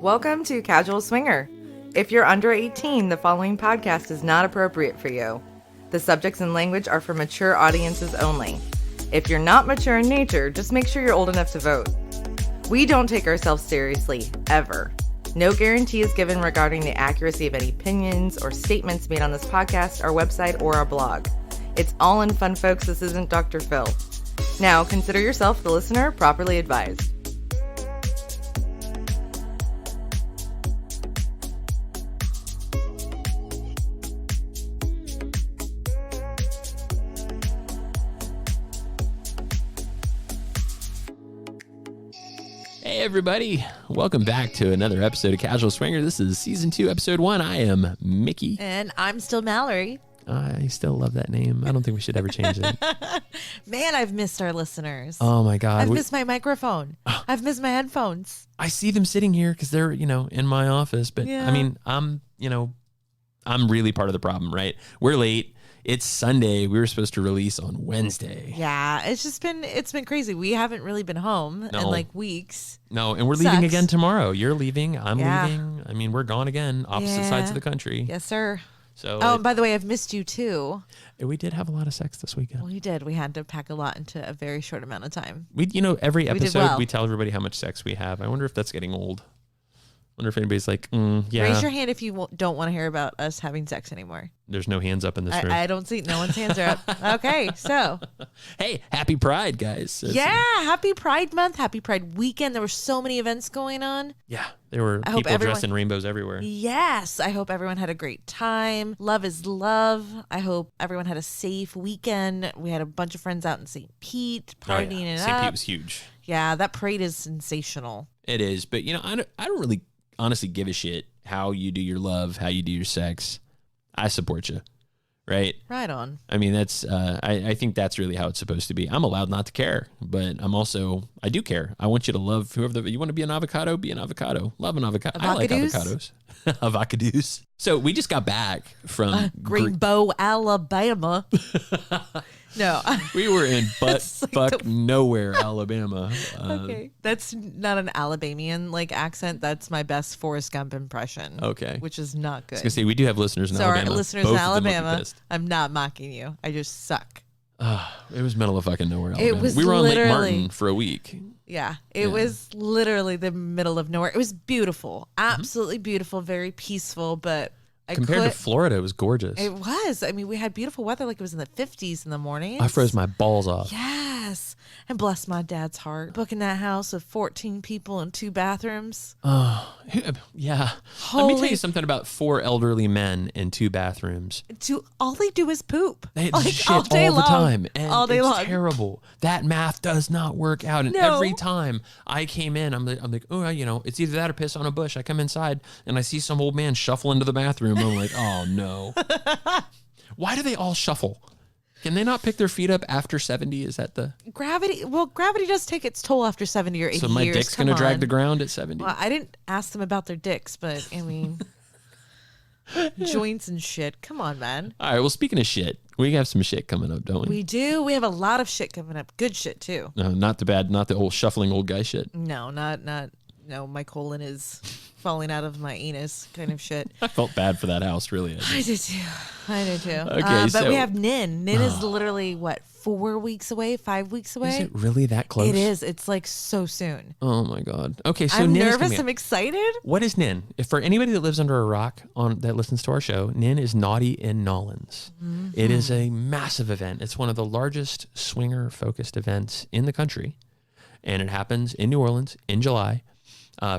Welcome to Casual Swinger. If you're under 18, the following podcast is not appropriate for you. The subjects and language are for mature audiences only. If you're not mature in nature, just make sure you're old enough to vote. We don't take ourselves seriously, ever. No guarantee is given regarding the accuracy of any opinions or statements made on this podcast, our website, or our blog. It's all in fun, folks. This isn't Dr. Phil. Now, consider yourself, the listener, properly advised. Hey everybody, welcome back to another episode of Casual Swinger. This is season 2, episode 1. I am Mickey. And I'm still Mallory. I still love that name. I don't think we should ever change it. Man, I've missed our listeners. Oh my God. I've missed my microphone. I've missed my headphones. I see them sitting here because they're, in my office. But Yeah. I mean, I'm really part of the problem, right? We're late. It's Sunday. We were supposed to release on Wednesday. Yeah, it's been crazy. We haven't really been home in like weeks. No, and we're leaving Sucks. again tomorrow. You're leaving. I'm Yeah. leaving. I mean, we're gone again, opposite sides of the country. Yes, sir. So Oh, and by the way, I've missed you too. we did have a lot of sex this weekend. We did. We had to pack a lot into a very short amount of time. We, every We did episode well. we tell everybody how much sex we have. I wonder if that's getting old. Wonder if anybody's like, yeah. Raise your hand if you don't want to hear about us having sex anymore. There's no hands up in this room. I don't see. No one's hands are up. Okay, so. Hey, happy Pride, guys. Yeah, happy Pride Month, happy Pride Weekend. There were so many events going on. Yeah, there were I hope people everyone- dressed in rainbows everywhere. Yes, I hope everyone had a great time. Love is love. I hope everyone had a safe weekend. We had a bunch of friends out in St. Pete partying it St. up. Pete was huge. Yeah, that parade is sensational. It is, but I don't really honestly give a shit how you do your love, how you do your sex. I support you, right? Right on. I mean, that's I think that's really how it's supposed to be. I'm allowed not to care, but I do care. I want you to love whoever you want to be an avocado, be an avocado. Love an avocado. I like avocados. Avocados. So we just got back from Greenbow, Alabama. No. We were in That's like fuck nowhere, Alabama. Okay. That's not an Alabamian accent. That's my best Forrest Gump impression. Okay. Which is not I good. was gonna say we do have listeners in So Alabama. our listeners Both in of them look Alabama, pissed. I'm not mocking you. I just suck. It was middle of fucking nowhere, Alabama. was we were on Lake literally- Martin for a week. Yeah, it was literally the middle of nowhere. It was beautiful, absolutely beautiful, very peaceful. But Compared to Florida, it was gorgeous. it was. I mean, we had beautiful weather. Like it was in the 50s in the morning. I froze my balls off. Yes, and bless my dad's heart. Booking that house with 14 people and 2 bathrooms. Yeah. Let me tell you something about 4 elderly men and 2 bathrooms. All they do is poop. They Like, shit all day all the long. time. And All day it's long. terrible. That math does not work out. And No. every time I came in, I'm like, oh, it's either that or piss on a bush. I come inside and I see some old man shuffle into the bathroom. I'm like, oh no. Why do they all shuffle? Can they not pick their feet up after 70? Is that the Gravity. Well, gravity does take its toll after 70 or 80 so my years. dick's Come gonna drag on. the ground at 70? Well, I didn't ask them about their dicks, but I mean, joints and shit. Come on, man. All right. Well, speaking of shit, we have some shit coming up, don't we? We do. We have a lot of shit coming up. Good shit too. No, not the old shuffling old guy shit. No, not. No, my colon is falling out of my anus kind of shit. I felt bad for that house, really. I did too. Okay, Okay, but so- we have Nin. Nin is literally what, 4 weeks away, 5 weeks away? Is it really that close? It is. It's like so soon. Oh my God. Okay, so I'm Nin is nervous. coming I'm up. excited. What is Nin? If for anybody that lives under a rock that listens to our show, Nin is Naughty in Nawlins. Mm-hmm. It is a massive event. It's one of the largest swinger-focused events in the country, and it happens in New Orleans in July.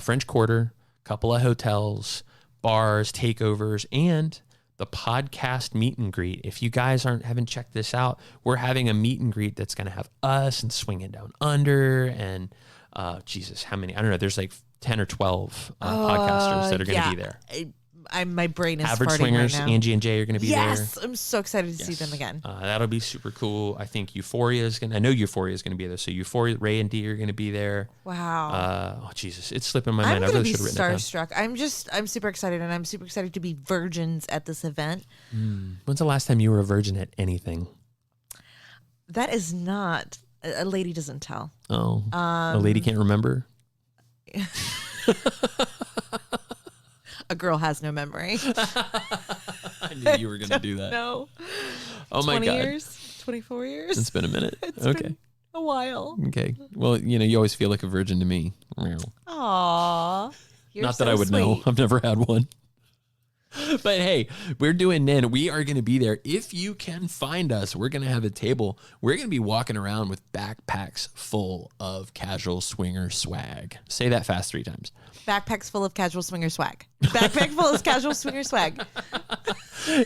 French Quarter, couple of hotels, bars, takeovers, and the podcast meet and greet. If you guys haven't checked this out, we're having a meet and greet that's going to have us and Swinging Down Under and Jesus, how many? I don't know. There's like 10 or 12 podcasters that are going to be there. My brain is Average farting Swingers, right now. Angie and Jay are going to be there. Yes, I'm so excited to see them again. That'll be super cool. I think Euphoria is going to, I know Euphoria is going to be there. So Euphoria, Ray and Dee are going to be there. Wow. Oh, Jesus. It's slipping my I'm mind. I going to really be should have written it down. starstruck. I'm super excited, and I'm super excited to be virgins at this event. When's the last time you were a virgin at anything? That is not, a lady doesn't tell. Oh, a lady can't remember? A girl has no memory. I knew you were going to do that. No. Oh my 20 God. years? 24 years? It's been a minute. It's Okay. been a while. Okay. Well, you always feel like a virgin to me. Aww. Not that I would know. I've never had one. But hey, we're doing Nin. We are going to be there. If you can find us, we're going to have a table. We're going to be walking around with backpacks full of casual swinger swag. Say that fast 3 times. Backpacks full of casual swinger swag. Backpack full of casual swinger swag.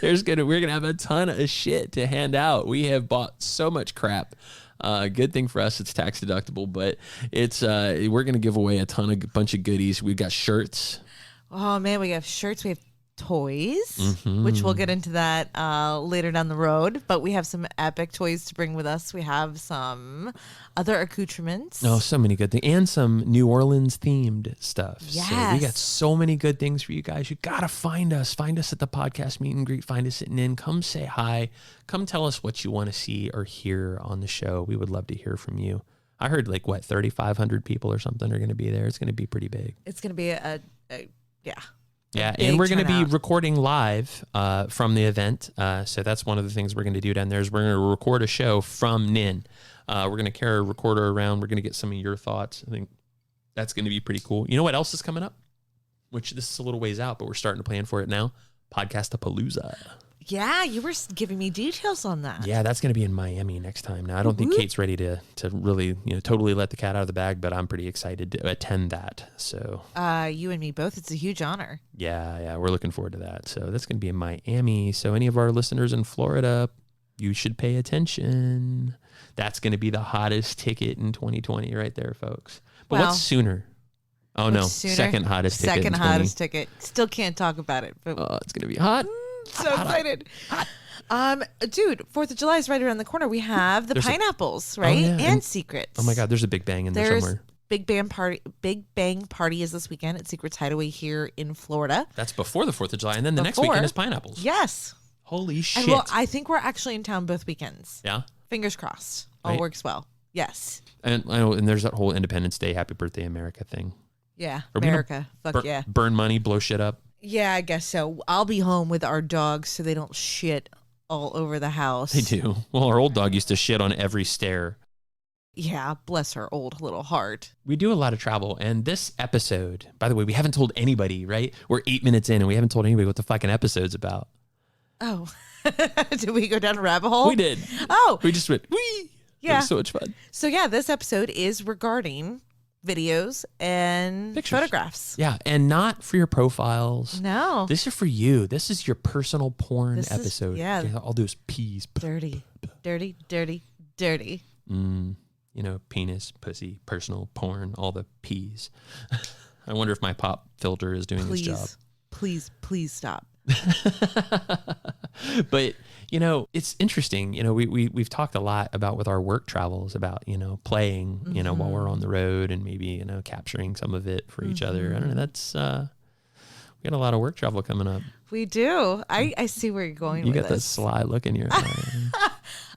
We're gonna have a ton of shit to hand out. We have bought so much crap. Good thing for us, it's tax deductible, but it's we're gonna give away a bunch of goodies. We've got shirts. Oh man, we have shirts. We have toys, which we'll get into that later down the road. But we have some epic toys to bring with us. We have some other accoutrements. Oh, so many good things. And some New Orleans themed stuff. Yes. So we got so many good things for you guys. You got to find us. Find us at the podcast meet and greet. Find us sitting in. Come say hi. Come tell us what you want to see or hear on the show. We would love to hear from you. I heard 3,500 people or something are going to be there. It's going to be pretty big. It's going to be yeah. Yeah, big and we're going to be turnout. recording live from the event. So that's one of the things we're going to do down there is we're going to record a show from Nin. We're going to carry a recorder around. We're going to get some of your thoughts. I think that's going to be pretty cool. You know what else is coming up? Which this is a little ways out, but we're starting to plan for it now. Podcast-a-palooza. Yeah, you were giving me details on that. Yeah, that's going to be in Miami next time. Now, I don't think Kate's ready to really, totally let the cat out of the bag, but I'm pretty excited to attend that. So, you and me both. It's a huge honor. yeah, we're looking forward to that. So that's going to be in Miami. So any of our listeners in Florida, you should pay attention. That's going to be the hottest ticket in 2020 right there, folks. But what's sooner? Oh, no. Sooner? Second hottest ticket. Second hottest ticket. Still can't talk about it. But It's going to be hot. so excited. Dude, 4th of July is right around the corner. We have the pineapples, right? yeah. And Secrets. Oh, my God. There's a big bang in there somewhere. Big Bang Party is this weekend at Secrets Hideaway here in Florida. That's before the 4th of July. And then the next weekend is pineapples. Yes. Holy shit. And well, I think we're actually in town both weekends. Yeah. Fingers crossed. All Right. works well. Yes. And I know, and there's that whole Independence Day, Happy Birthday America thing. Yeah. Are we gonna America. Fuck yeah. Burn money, blow shit up. Yeah, I guess so. I'll be home with our dogs so they don't shit all over the house. They do. Well, our old dog used to shit on every stair. Yeah, bless her old little heart. We do a lot of travel, and this episode, by the way, we haven't told anybody, right? We're 8 minutes in, and we haven't told anybody what the fucking episode's about. Oh. Did we go down a rabbit hole? We did. Oh. We just went, wee. Yeah. It was so much fun. So yeah, this episode is regarding videos and Pictures. photographs. Yeah, and not for your profiles. No. This is for you. This is your personal porn This is- episode. yeah. All those peas. Dirty, dirty, dirty, dirty. Penis, pussy, personal porn, all the peas. I wonder if my pop filter is doing its job. Please stop. But it's interesting. We've talked a lot about with our work travels about playing while we're on the road and maybe capturing some of it for each other. I don't know. That's we got a lot of work travel coming up. We do. I see where you're going. You with got that this. sly look in your eye.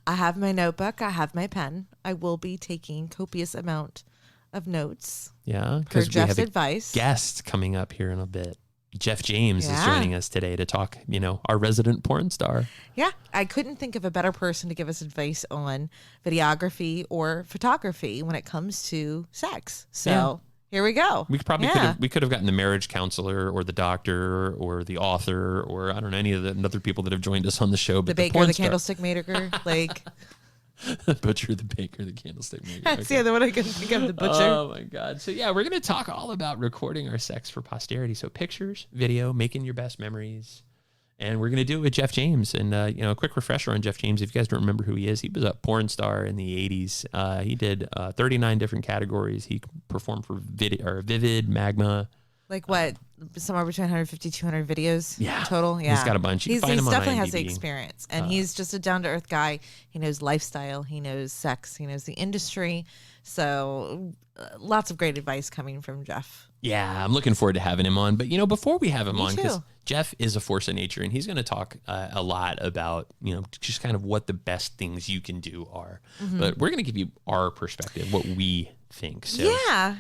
I have my notebook. I have my pen. I will be taking copious amount of notes. Yeah, For because we Jeff's have a advice. guest coming up here in a bit. Jeff James is Yeah. joining us today to talk, our resident porn star. Yeah, I couldn't think of a better person to give us advice on videography or photography when it comes to sex. So Yeah. here we go. We could have gotten the marriage counselor or the doctor or the author or I don't know any of the other people that have joined us on the show. The But baker, porn the star- candlestick maker, like the butcher, the baker, the candlestick maker. that's Okay. the other one I couldn't think of. The butcher. Oh my God. So yeah, we're going to talk all about recording our sex for posterity. So pictures, video, making your best memories. And we're going to do it with Jeff James. And, a quick refresher on Jeff James. If you guys don't remember who he is, he was a porn star in the 80s. He did 39 different categories. He performed for Vivid, Magma. Like what? Somewhere between 150, 200 videos Yeah. total? Yeah. He's got a bunch. You He's can find him on definitely has the IMDb. experience. And he's just a down-to-earth guy. He knows lifestyle. He knows sex. He knows the industry. So lots of great advice coming from Jeff. Yeah, I'm looking forward to having him on. But, before we have him Me on, because too. Jeff is a force of nature, and he's going to talk a lot about, just kind of what the best things you can do are. Mm-hmm. But we're going to give you our perspective, what we think. So, Yeah.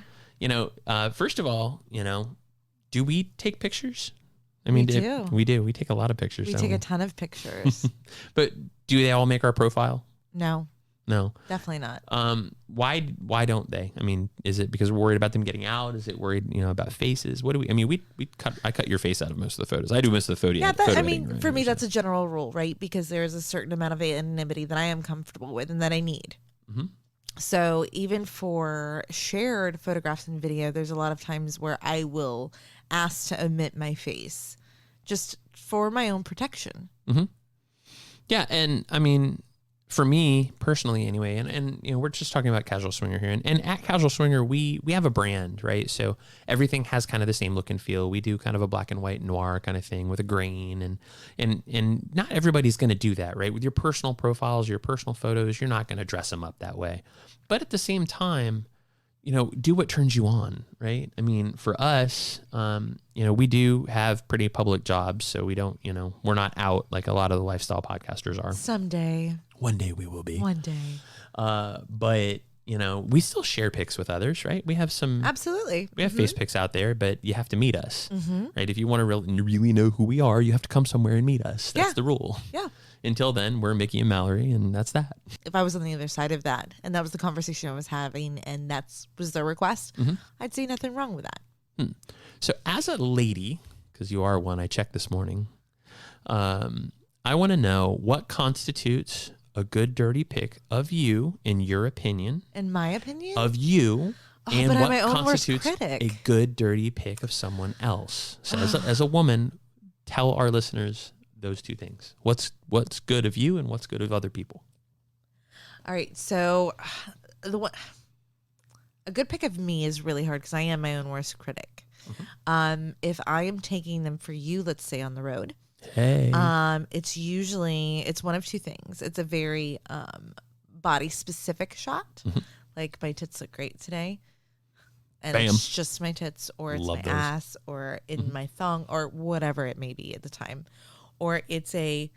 first of all, do we take pictures? I mean, We do. We do. We take a lot of pictures. We don't take a ton of pictures. But do they all make our profile? No, No. definitely not. Why don't they? I mean, is it because we're worried about them getting out? Is it worried, about faces? What do we? I mean, I cut your face out of most of the photos. I do most of the photo. Yeah, photo I editing, mean, right? for me, that's a general rule, right? Because there's a certain amount of anonymity that I am comfortable with and that I need. Mm-hmm. So even for shared photographs and video, there's a lot of times where I will ask to omit my face just for my own protection. Mm-hmm. Yeah, and I mean, for me personally anyway, and we're just talking about Casual Swinger here, and at Casual Swinger we have a brand, right? So everything has kind of the same look and feel. We do kind of a black and white noir kind of thing with a grain, and not everybody's going to do that, right? With your personal profiles, your personal photos, you're not going to dress them up that way. But at the same time, do what turns you on, right? I mean, for us, we do have pretty public jobs, so we don't, we're not out like a lot of the lifestyle podcasters are. Someday. One day we will be. One day. But, we still share pics with others, right? We have some. Absolutely. We have face pics out there, but you have to meet us, Mm-hmm. right? If you want to really know who we are, you have to come somewhere and meet us. That's the rule. Yeah. Until then, we're Mickey and Mallory, and that's that. If I was on the other side of that, and that was the conversation I was having, and was their request, I'd see nothing wrong with that. So as a lady, because you are one, I checked this morning, I want to know what constitutes a good dirty pic of you, in your opinion. In my opinion? Of you. And but I'm what my own worst constitutes critic. a good dirty pic of someone else. So as a woman, tell our listeners those two things. What's good of you and what's good of other people? All right. So a good pic of me is really hard because I am my own worst critic. Mm-hmm. If I am taking them for you, let's say on the road, hey, it's one of two things. It's a very body specific shot. Mm-hmm. Like my tits look great today. And Bam. It's just my tits, or it's Love my those. ass, or in my thong, or whatever it may be at the time. Or it's a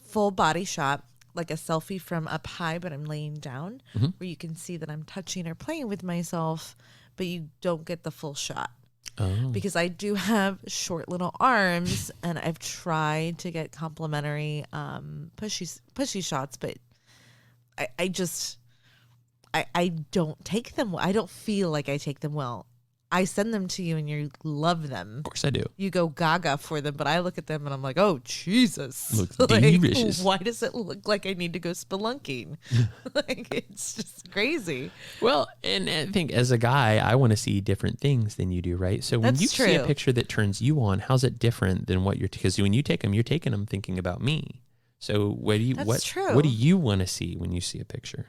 full body shot, like a selfie from up high, but I'm laying down, where you can see that I'm touching or playing with myself, but you don't get the full shot. Oh. Because I do have short little arms, and I've tried to get complimentary pushy shots, but I don't take them well. I don't feel like I take them well. I send them to you and you love them. Of course I do. You go gaga for them, but I look at them and I'm like, oh, Jesus. Looks like, delicious. why does it look like I need to go spelunking? Like, it's just crazy. Well, and I think as a guy, I want to see different things than you do, right? So when That's you see a true. picture that turns you on, how's it different than what because when you take them, you're taking them thinking about me. So That's true. what do you want to see when you see a picture?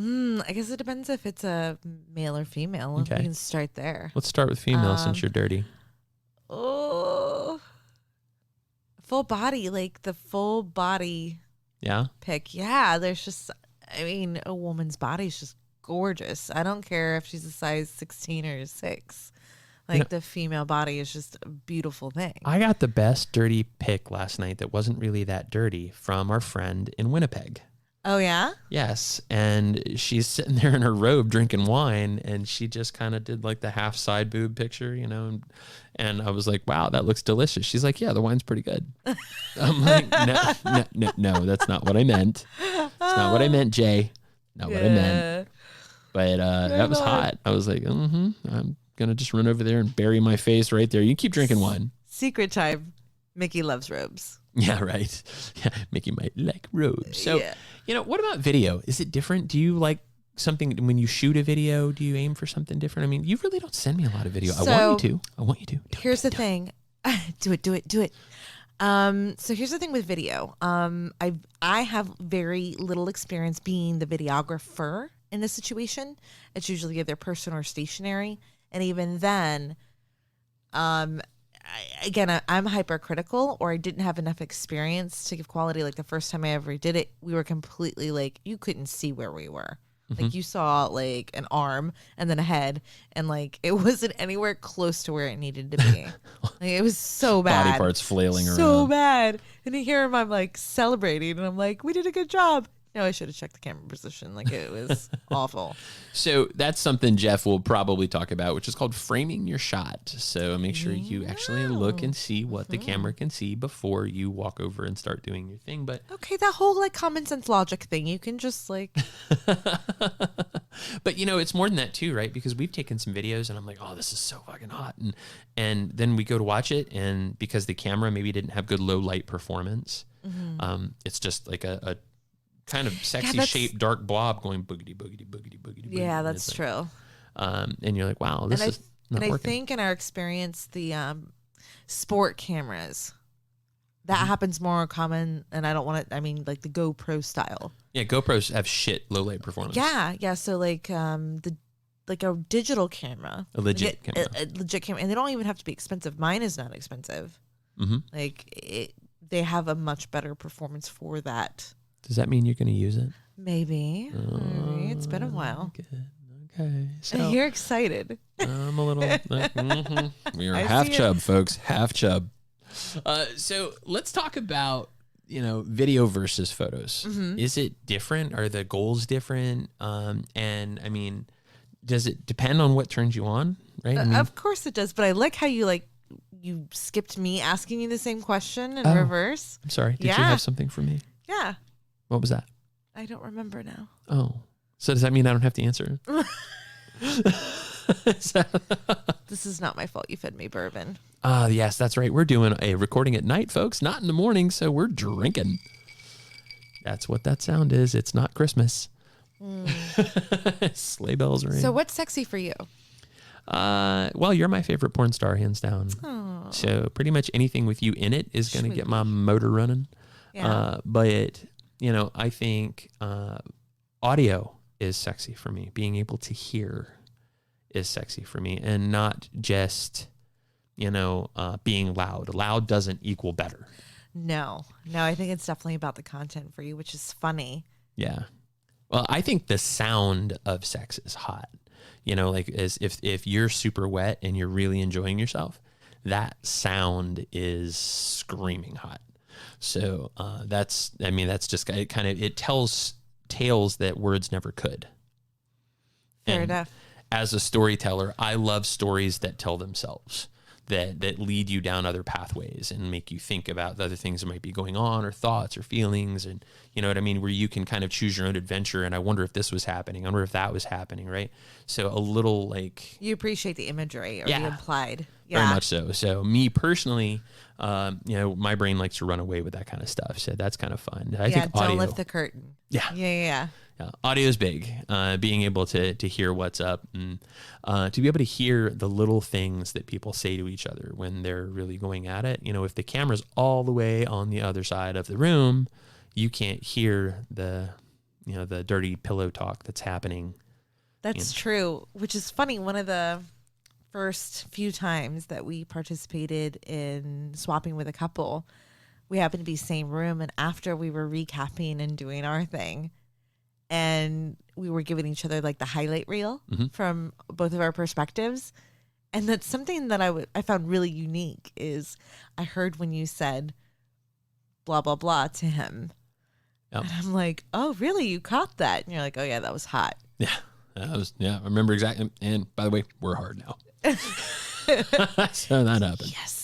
I guess it depends if it's a male or female. Okay. We can start there. Let's start with female since you're dirty. Oh, full body, like the full body Yeah? pic. Yeah, there's just, a woman's body is just gorgeous. I don't care if she's a size 16 or 6. Like, the female body is just a beautiful thing. I got the best dirty pic last night that wasn't really that dirty from our friend in Winnipeg. Oh, yeah? Yes, and she's sitting there in her robe drinking wine, and she just kind of did like the half side boob picture, and I was like, wow, that looks delicious. She's like, yeah, the wine's pretty good. I'm like, no, that's not what I meant. It's not what I meant, Jay. Not what I meant. But that was hot. I was like, I'm going to just run over there and bury my face right there. You keep drinking wine. Secret time. Mickey loves robes. Yeah, right. Yeah, Mickey might like robes. So, Yeah. What about video? Is it different? Do you like something when you shoot a video? Do you aim for something different? I mean, you really don't send me a lot of video. I want you to. Here's the thing. Do it. So here's the thing with video. I have very little experience being the videographer in a situation. It's usually either person or stationary. And even then, I'm hypercritical, or I didn't have enough experience to give quality. Like the first time I ever did it, we were completely like, you couldn't see where we were. Like you saw like an arm and then a head, and like it wasn't anywhere close to where it needed to be. Like, it was so bad. Body parts flailing around. So bad. And you hear him, I'm like celebrating, and I'm like, we did a good job. No, I should have checked the camera position. Like, it was awful. So that's something Jeff will probably talk about, which is called framing your shot. So make sure you actually look and see what the camera can see before you walk over and start doing your thing. But okay, that whole like common sense logic thing, you can just like. But it's more than that too, right? Because we've taken some videos and I'm like, oh, this is so fucking hot, and then we go to watch it, and because the camera maybe didn't have good low light performance, it's just like a kind of sexy shaped dark blob going boogity boogity boogity boogity. Yeah, that's true. And you're like, wow, this is not working. I think in our experience, the sport cameras, that happens more common, and I don't want to. I mean, like the GoPro style. Yeah, GoPros have shit low light performance. Yeah. So like a digital camera, a legit camera, and they don't even have to be expensive. Mine is not expensive. Like they have a much better performance for that. Does that mean you're going to use it? Maybe. Maybe. It's been a while. Good. Okay. So you're excited. I'm a little. We are half chub, folks. Half chub. So let's talk about video versus photos. Is it different? Are the goals different? And I mean, does it depend on what turns you on? Right. Of course it does. But I like how you skipped me asking you the same question in reverse. I'm sorry. Did you have something for me? Yeah. What was that? I don't remember now. Oh, so does that mean I don't have to answer? This is not my fault. You fed me bourbon. Yes, that's right. We're doing a recording at night, folks, not in the morning. So we're drinking. That's what that sound is. It's not Christmas. Sleigh bells ring. So what's sexy for you? Well, you're my favorite porn star, hands down. Aww. So pretty much anything with you in it is going to get my motor running. Yeah. But I think audio is sexy for me. Being able to hear is sexy for me, and not just being loud. Loud doesn't equal better. No, I think it's definitely about the content for you, which is funny. Yeah. Well, I think the sound of sex is hot. Like as if you're super wet and you're really enjoying yourself, that sound is screaming hot. So that's just it tells tales that words never could. Fair enough. As a storyteller, I love stories that tell themselves, that lead you down other pathways and make you think about the other things that might be going on, or thoughts or feelings, and you know what I mean, where you can kind of choose your own adventure. And I wonder if this was happening. I wonder if that was happening, right? So a little like... You appreciate the imagery or the implied. Yeah. Very much so. So me personally, my brain likes to run away with that kind of stuff. So that's kind of fun. I think audio... don't lift the curtain. Yeah. Audio is big. Being able to hear what's up, and to be able to hear the little things that people say to each other when they're really going at it. If the camera's all the way on the other side of the room, you can't hear the dirty pillow talk that's happening. That's true, which is funny. One of the first few times that we participated in swapping with a couple, we happened to be same room, and after we were recapping and doing our thing, and we were giving each other like the highlight reel from both of our perspectives. And that's something that I found really unique is I heard when you said blah, blah, blah to him. Yep. And I'm like, oh, really? You caught that? And you're like, oh, yeah, that was hot. Yeah. I remember exactly. And by the way, we're hard now. So that happened. Yes.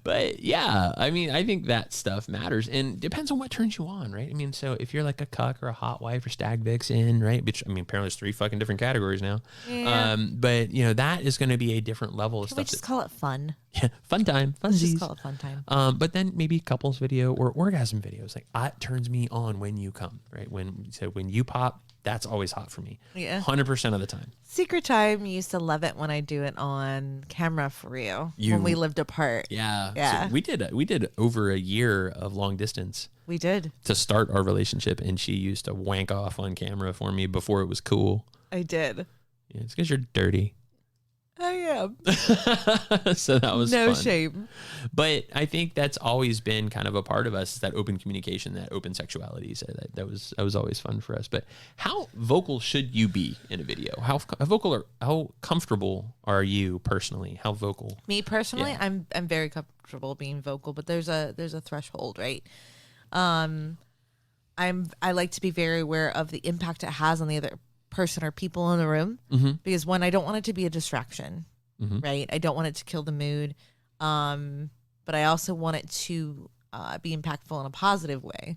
But yeah, I mean, I think that stuff matters, and depends on what turns you on, right? I mean, so if you're like a cuck or a hot wife or stag vixen, right? Which, I mean, apparently there's 3 fucking different categories now. Yeah. But that is going to be a different level of Can stuff. we just call it fun? Yeah, fun time, funsies. Let's just call it fun time. But then maybe couples video or orgasm videos. Like, it turns me on when you come, right? When you pop, that's always hot for me. Yeah. 100% of the time. Secret time, you used to love it when I do it on camera for you when we lived apart. Yeah. So we did over a year of long distance. We did. To start our relationship, and she used to wank off on camera for me before it was cool. I did. Yeah, it's because you're dirty. I am. So that was no fun. shame. But I think that's always been kind of a part of us, that open communication, that open sexuality. So that was always fun for us. But how vocal should you be in a video? How vocal or how comfortable are you personally? How vocal? Me personally, yeah. I'm very comfortable being vocal, but there's a threshold, right? I like to be very aware of the impact it has on the other person or people in the room, because one, I don't want it to be a distraction, right? I don't want it to kill the mood, but I also want it to be impactful in a positive way,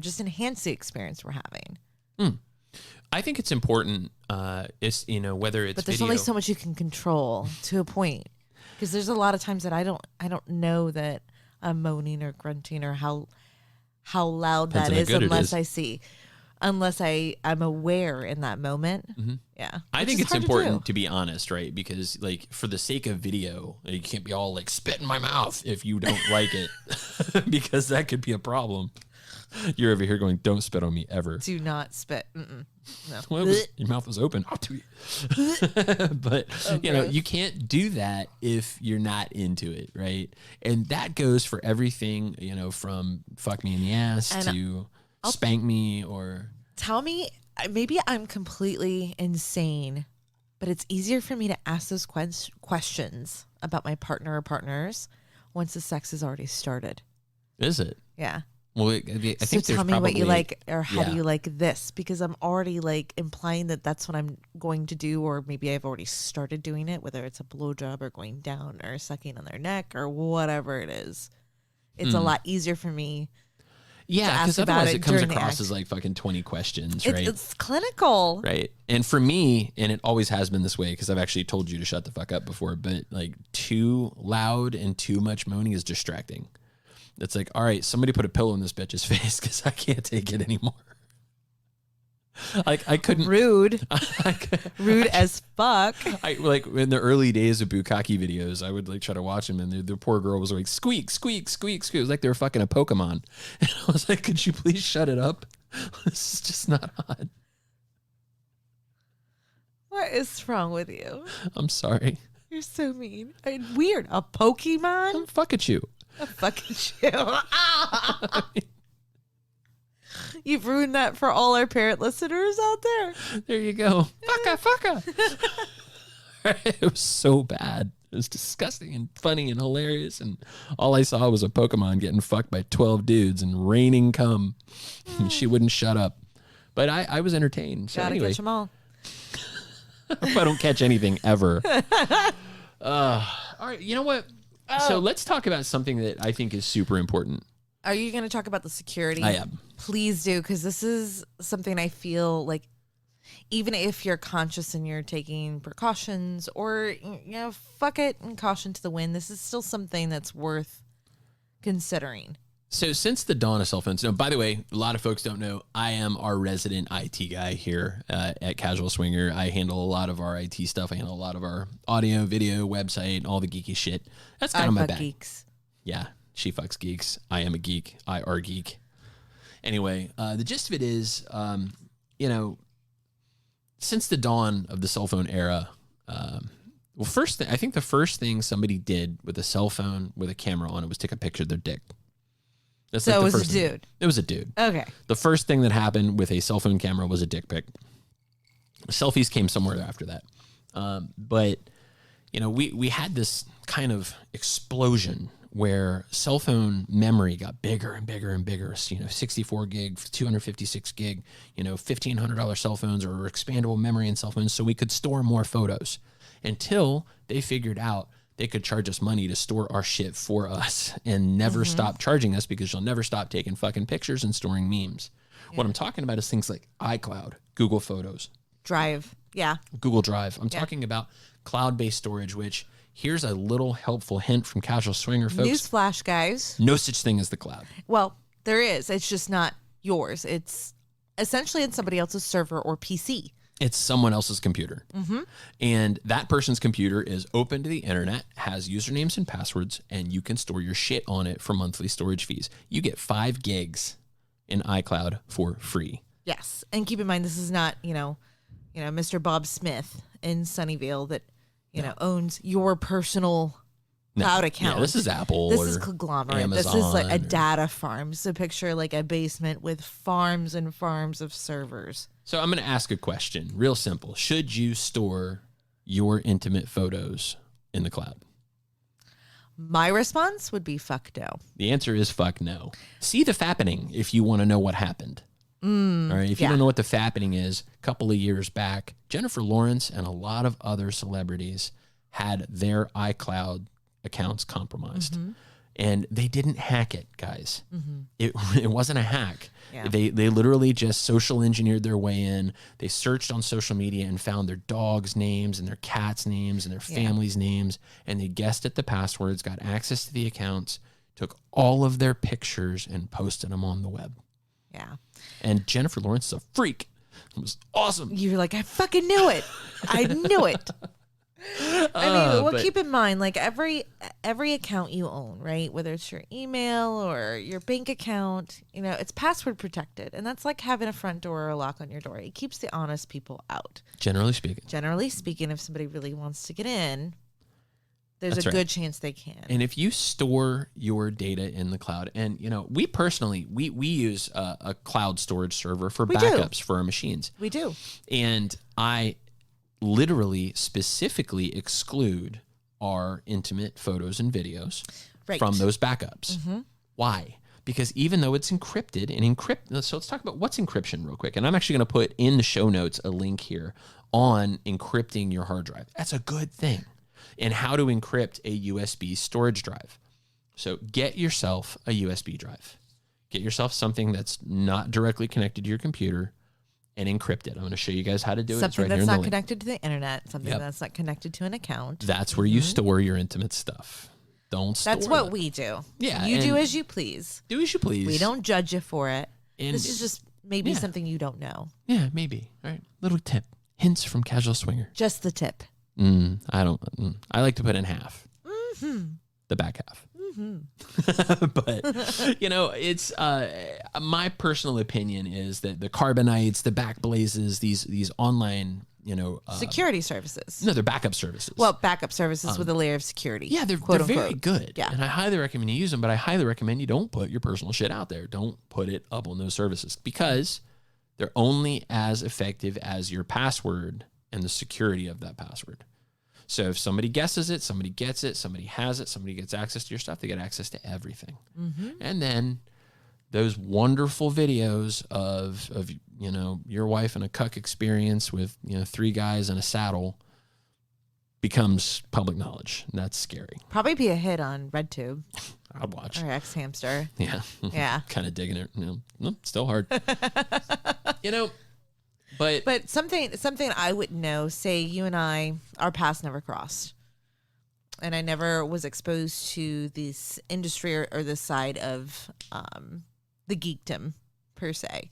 just enhance the experience we're having. I think it's important, whether it's but there's video. only so much you can control to a point, because there's a lot of times that I don't know that I'm moaning or grunting or how loud Depends that on how is good it unless is. I see, unless I'm aware in that moment. Yeah. I Which think is it's hard important do. to be honest, right? Because like for the sake of video, you can't be all like spit in my mouth if you don't like it, because that could be a problem. You're over here going, "Don't spit on me ever." Do not spit. No. Well, your mouth was open. I'll do it. But you can't do that if you're not into it, right? And that goes for everything, from fuck me in the ass And to spank me or Tell me, maybe I'm completely insane, but it's easier for me to ask those questions about my partner or partners once the sex has already started. Is it? Yeah. Well, I think So tell me what you like, or how Yeah. do you like this? Because I'm already like implying that that's what I'm going to do, or maybe I've already started doing it, whether it's a blowjob or going down or sucking on their neck or whatever it is. It's a lot easier for me. Yeah, because ask about otherwise it it comes during the across act. as like fucking 20 questions, right? It's clinical. Right. And for me, and it always has been this way, because I've actually told you to shut the fuck up before, but like too loud and too much moaning is distracting. It's like, all right, somebody put a pillow in this bitch's face because I can't take it anymore. Like I couldn't. Rude. Rude as fuck. I like in the early days of bukkake videos, I would like try to watch them, and the poor girl was like squeak, squeak, squeak, squeak. It was like they were fucking a Pokemon. And I was like, could you please shut it up? This is just not on. What is wrong with you? I'm sorry. You're so mean. Weird. A Pokemon? Fuck at you. A fucking chill. You've ruined that for all our parent listeners out there. There you go. Fucka. It was so bad. It was disgusting and funny and hilarious. And all I saw was a Pokemon getting fucked by 12 dudes and raining cum. And she wouldn't shut up. But I was entertained. So Gotta anyway, catch them all. if I don't catch anything ever. All right. You know what? So let's talk about something that I think is super important. Are you going to talk about the security? I am. Please do, because this is something I feel like, even if you're conscious and you're taking precautions, or fuck it and caution to the wind, this is still something that's worth considering. So since the dawn of cell phones, by the way, a lot of folks don't know, I am our resident IT guy here at Casual Swinger. I handle a lot of our IT stuff. I handle a lot of our audio, video, website, all the geeky shit. That's kind of my fuck bag. geeks. Yeah, she fucks geeks. I am a geek. I are geek. Anyway, the gist of it is, since the dawn of the cell phone era, I think the first thing somebody did with a cell phone with a camera on it was take a picture of their dick. That's So like it the was a first thing. dude. It was a dude. Okay. The first thing that happened with a cell phone camera was a dick pic. Selfies came somewhere after that. But we had this kind of explosion where cell phone memory got bigger and bigger and bigger. 64 gig, 256 gig, $1,500 cell phones, or expandable memory in cell phones, so we could store more photos, until they figured out they could charge us money to store our shit for us and never stop charging us, because you'll never stop taking fucking pictures and storing memes. Yeah. What I'm talking about is things like iCloud, Google Photos, Drive. Yeah. Google Drive. I'm talking about cloud-based storage, which, here's a little helpful hint from Casual Swinger folks. Newsflash, guys. No such thing as the cloud. Well, there is. It's just not yours. It's essentially in somebody else's server or PC. It's someone else's computer. And that person's computer is open to the internet, has usernames and passwords, and you can store your shit on it for monthly storage fees. You get 5 gigs in iCloud for free. Yes. And keep in mind, this is not, Mr. Bob Smith in Sunnyvale that, owns your personal cloud account. Yeah, this is Apple. This is conglomerate. Amazon, this is like a data farm. So picture like a basement with farms and farms of servers. So I'm going to ask a question. Real simple. Should you store your intimate photos in the cloud? My response would be fuck no. The answer is fuck no. See the fappening if you want to know what happened. All right. If you don't know what the fappening is, a couple of years back, Jennifer Lawrence and a lot of other celebrities had their iCloud accounts compromised. And they didn't hack it, guys. It wasn't a hack. Yeah. They literally just social engineered their way in. They searched on social media and found their dogs' names and their cats' names and their families' names. And they guessed at the passwords, got access to the accounts, took all of their pictures and posted them on the web. Yeah. And Jennifer Lawrence is a freak. It was awesome. You're like, I fucking knew it. I knew it. I mean, keep in mind, like every account you own, right? Whether it's your email or your bank account, you know, it's password protected. And that's like having a front door or a lock on your door. It keeps the honest people out. Generally speaking, if somebody really wants to get in, there's That's a right. good chance they can. And if you store your data in the cloud, and you know, we personally we use a cloud storage server for backups for our machines. We do. And I literally specifically exclude our intimate photos and videos from those backups. Why? Because even though it's encrypted so let's talk about what's encryption real quick. And I'm actually going to put in the show notes a link here on encrypting your hard drive. That's a good thing. And how to encrypt a USB storage drive. So get yourself a USB drive. Get yourself something that's not directly connected to your computer and encrypt it. I'm going to show you guys how to do it. Something It's right that's here in not the link. connected to the internet. Something that's not connected to an account. That's where you store your intimate stuff. Don't store That's what that. we do. Yeah, You do and- as you please. Do as you please. We don't judge you for it. And This is just maybe something you don't know. Yeah, maybe. All right. Little tip. Hints from Casual Swinger. Just the tip. I like to put in half. The back half. But, you know, it's my personal opinion is that the Carbonites, the Backblazes, these online, you know. Security services. No, they're backup services. Well, backup services with a layer of security. Yeah, they're quote very unquote. good. Yeah. And I highly recommend you use them, but I highly recommend you don't put your personal shit out there. Don't put it up on those services because they're only as effective as your password and the security of that password. So if somebody guesses it, somebody gets it, somebody has it, somebody gets access to your stuff, they get access to everything. And then those wonderful videos of you know, your wife and a cuck experience with, you know, 3 guys in a saddle becomes public knowledge. And that's scary. Probably be a hit on RedTube I'd watch. or X Hamster. Yeah. Yeah. Kind of digging it. You know, nope, still hard. You know, but something I wouldn't know, say you and I, our paths never crossed. And I never was exposed to this industry or this side of the geekdom per se.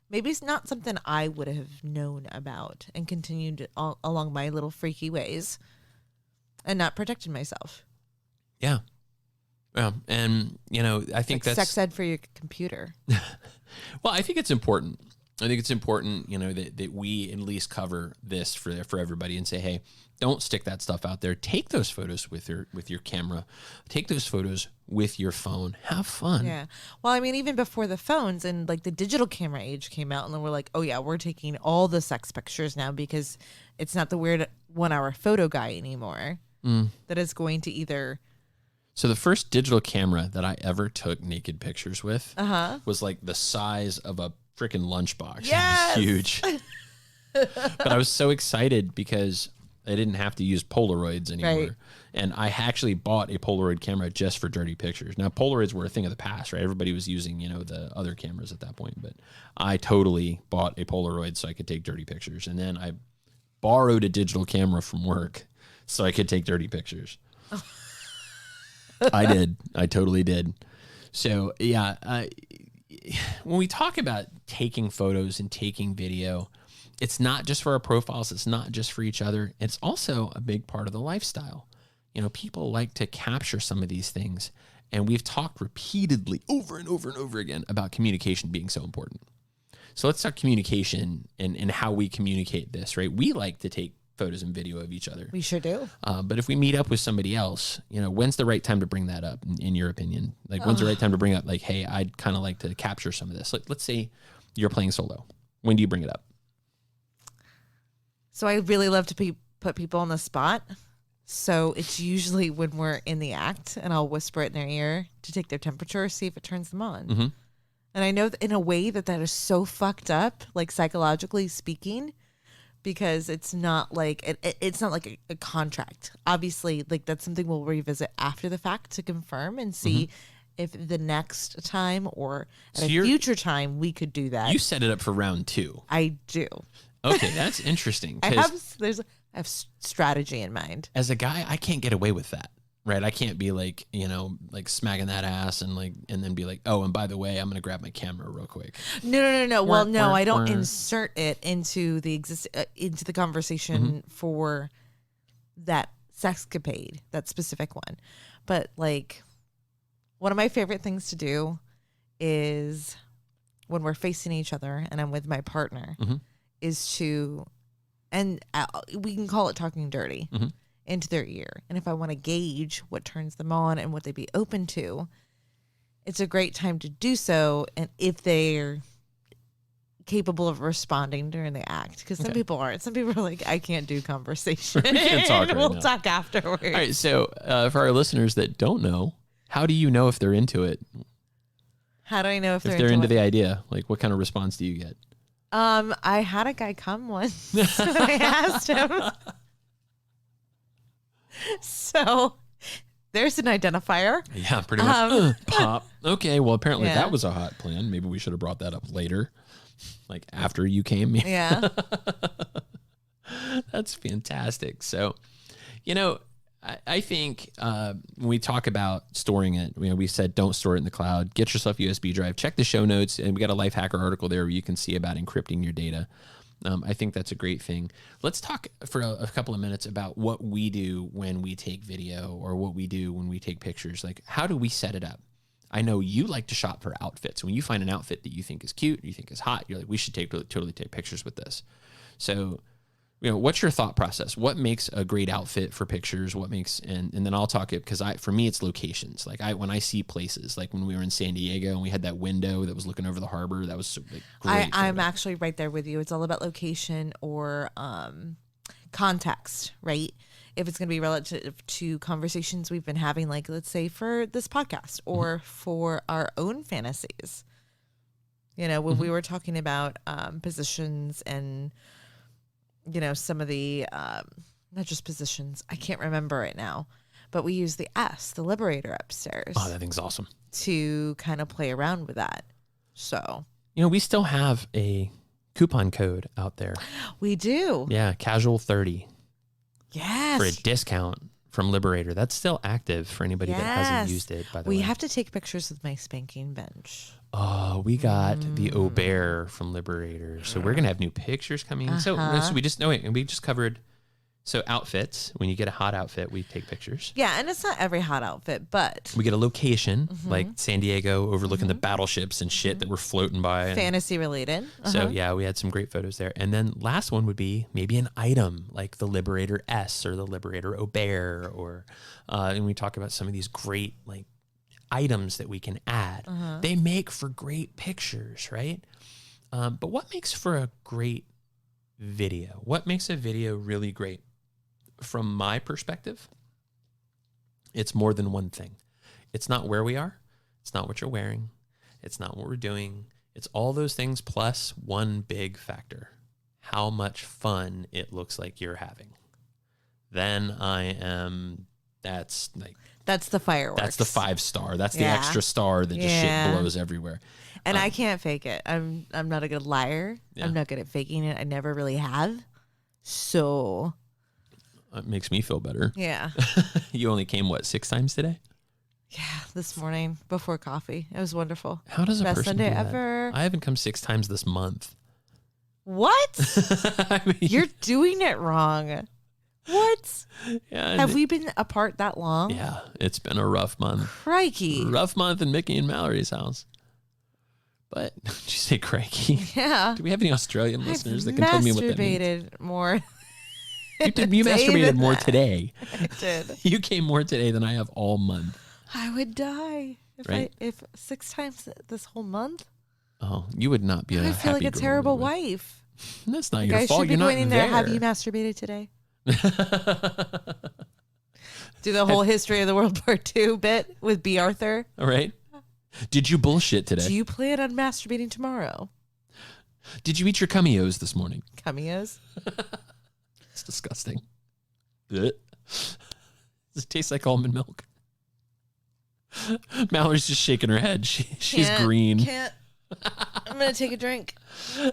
Maybe it's not something I would have known about and continued along my little freaky ways and not protected myself. yeah. Yeah. And, you know, I think Like that's sex ed for your computer. well, I think it's important. I think it's important, you know, that we at least cover this for everybody and say, hey, don't stick that stuff out there. Take those photos with your camera. Take those photos with your phone. Have fun. Yeah. Well, I mean, even before the phones and like the digital camera age came out, and then we're like, oh yeah, we're taking all the sex pictures now because it's not the weird 1 hour photo guy anymore that is going to either. So the first digital camera that I ever took naked pictures with was like the size of a freaking lunchbox. Yes! It was huge. But I was so excited because I didn't have to use Polaroids anymore. Right. And I actually bought a Polaroid camera just for dirty pictures. Now, Polaroids were a thing of the past, right? Everybody was using, you know, the other cameras at that point. But I totally bought a Polaroid so I could take dirty pictures. And then I borrowed a digital camera from work so I could take dirty pictures. I did. I totally did. So, yeah, when we talk about taking photos and taking video, it's not just for our profiles. It's not just for each other. It's also a big part of the lifestyle. You know, people like to capture some of these things. And we've talked repeatedly over and over and over again about communication being so important. So let's talk communication and how we communicate this, right? We like to take photos and video of each other. We sure do. But if we meet up with somebody else, you know, when's the right time to bring that up, in your opinion? Like, when's the right time to bring up, like, hey, I'd kind of like to capture some of this. Let's say you're playing solo. When do you bring it up? So I really love to put people on the spot. So it's usually when we're in the act, and I'll whisper it in their ear to take their temperature, see if it turns them on. Mm-hmm. And I know that in a way that is so fucked up, like psychologically speaking, because it's not like it's not like a contract. Obviously, like that's something we'll revisit after the fact to confirm and see if the next time or at a future time we could do that. You set it up for round 2. I do. Okay, that's interesting. I have strategy in mind. As a guy, I can't get away with that, right? I can't be like, like smacking that ass and then be like, oh, and by the way, I'm going to grab my camera real quick. No. Well, no, I don't insert it into the into the conversation for that sexcapade, that specific one. But like, one of my favorite things to do is when we're facing each other and I'm with my partner is to, and we can call it talking dirty into their ear. And if I want to gauge what turns them on and what they'd be open to, it's a great time to do so. And if they're capable of responding during the act, because some people aren't. Some people are like, I can't do conversation. We can't talk right we'll now. talk afterwards. All right. So for our listeners that don't know, how do you know if they're into it? How do I know if they're into into the idea? Like, what kind of response do you get? I had a guy come once. And I asked him. So there's an identifier. Yeah, pretty much. Pop. Okay, well, apparently Yeah. that was a hot plan. Maybe we should have brought that up later, like after you came. Yeah. That's fantastic. So, I think when we talk about storing it, we said don't store it in the cloud. Get yourself a USB drive. Check the show notes, and we got a Lifehacker article there where you can see about encrypting your data. I think that's a great thing. Let's talk for a couple of minutes about what we do when we take video or what we do when we take pictures. Like, how do we set it up? I know you like to shop for outfits. When you find an outfit that you think is cute, you think is hot, you're like, we should totally take pictures with this. So, what's your thought process? What makes a great outfit for pictures? What makes, and then I'll talk it, because for me, it's locations. Like when I see places, like when we were in San Diego and we had that window that was looking over the harbor, that was like, great. I'm actually right there with you. It's all about location or context, right? If it's going to be relative to conversations we've been having, like let's say for this podcast or for our own fantasies. When we were talking about positions and some of the, not just positions, I can't remember it now, but we use the Liberator upstairs. Oh, that thing's awesome. To kind of play around with that. So, we still have a coupon code out there. We do. Yeah. Casual 30 Yes. for a discount from Liberator. That's still active for anybody that hasn't used it, by the way. We have to take pictures with my spanking bench. Oh, we got the Aubert from Liberator. So we're going to have new pictures coming. So we just covered, so outfits. When you get a hot outfit, we take pictures. Yeah, and it's not every hot outfit, but We get a location, like San Diego, overlooking the battleships and shit that were floating by. fantasy related. So yeah, we had some great photos there. And then last one would be maybe an item like the Liberator S or the Liberator Aubert, or and we talk about some of these great like items that we can add. They make for great pictures, right? But what makes for a great video? What makes a video really great? From my perspective, it's more than one thing. It's not where we are. It's not what you're wearing. It's not what we're doing. It's all those things plus one big factor: how much fun it looks like you're having. Then that's the fireworks. That's the 5-star. That's the extra star that just shit blows everywhere. And I can't fake it. I'm not a good liar. Yeah. I'm not good at faking it. I never really have. So It makes me feel better. yeah. You only came, 6 times today? Yeah, this morning before coffee. It was wonderful. How does a Best person Sunday do that? ever. I haven't come 6 times this month. What? I mean, You're doing it wrong. What? yeah, Have we been apart that long? Yeah, it's been a rough month. Crikey. Rough month in Mickey and Mallory's house. But did you say crikey? Yeah. Do we have any Australian listeners that I've can tell me what that means? masturbated more. You day masturbated than more that. today. I did. You came more today than I have all month. I would die if 6 times this whole month. Oh, you would not be a I feel like happy a girl, terrible would you? wife. That's not You your guys fault. should be You're not going in there. there. Have you masturbated today? Do the whole history of the World War II bit with B. Arthur. All right. Did you bullshit today? Do you plan on masturbating tomorrow? Did you eat your cameos this morning? Cameos? It's disgusting. Ugh. Does it taste like almond milk? Mallory's just shaking her head. She's green. Can't. I'm going to take a drink.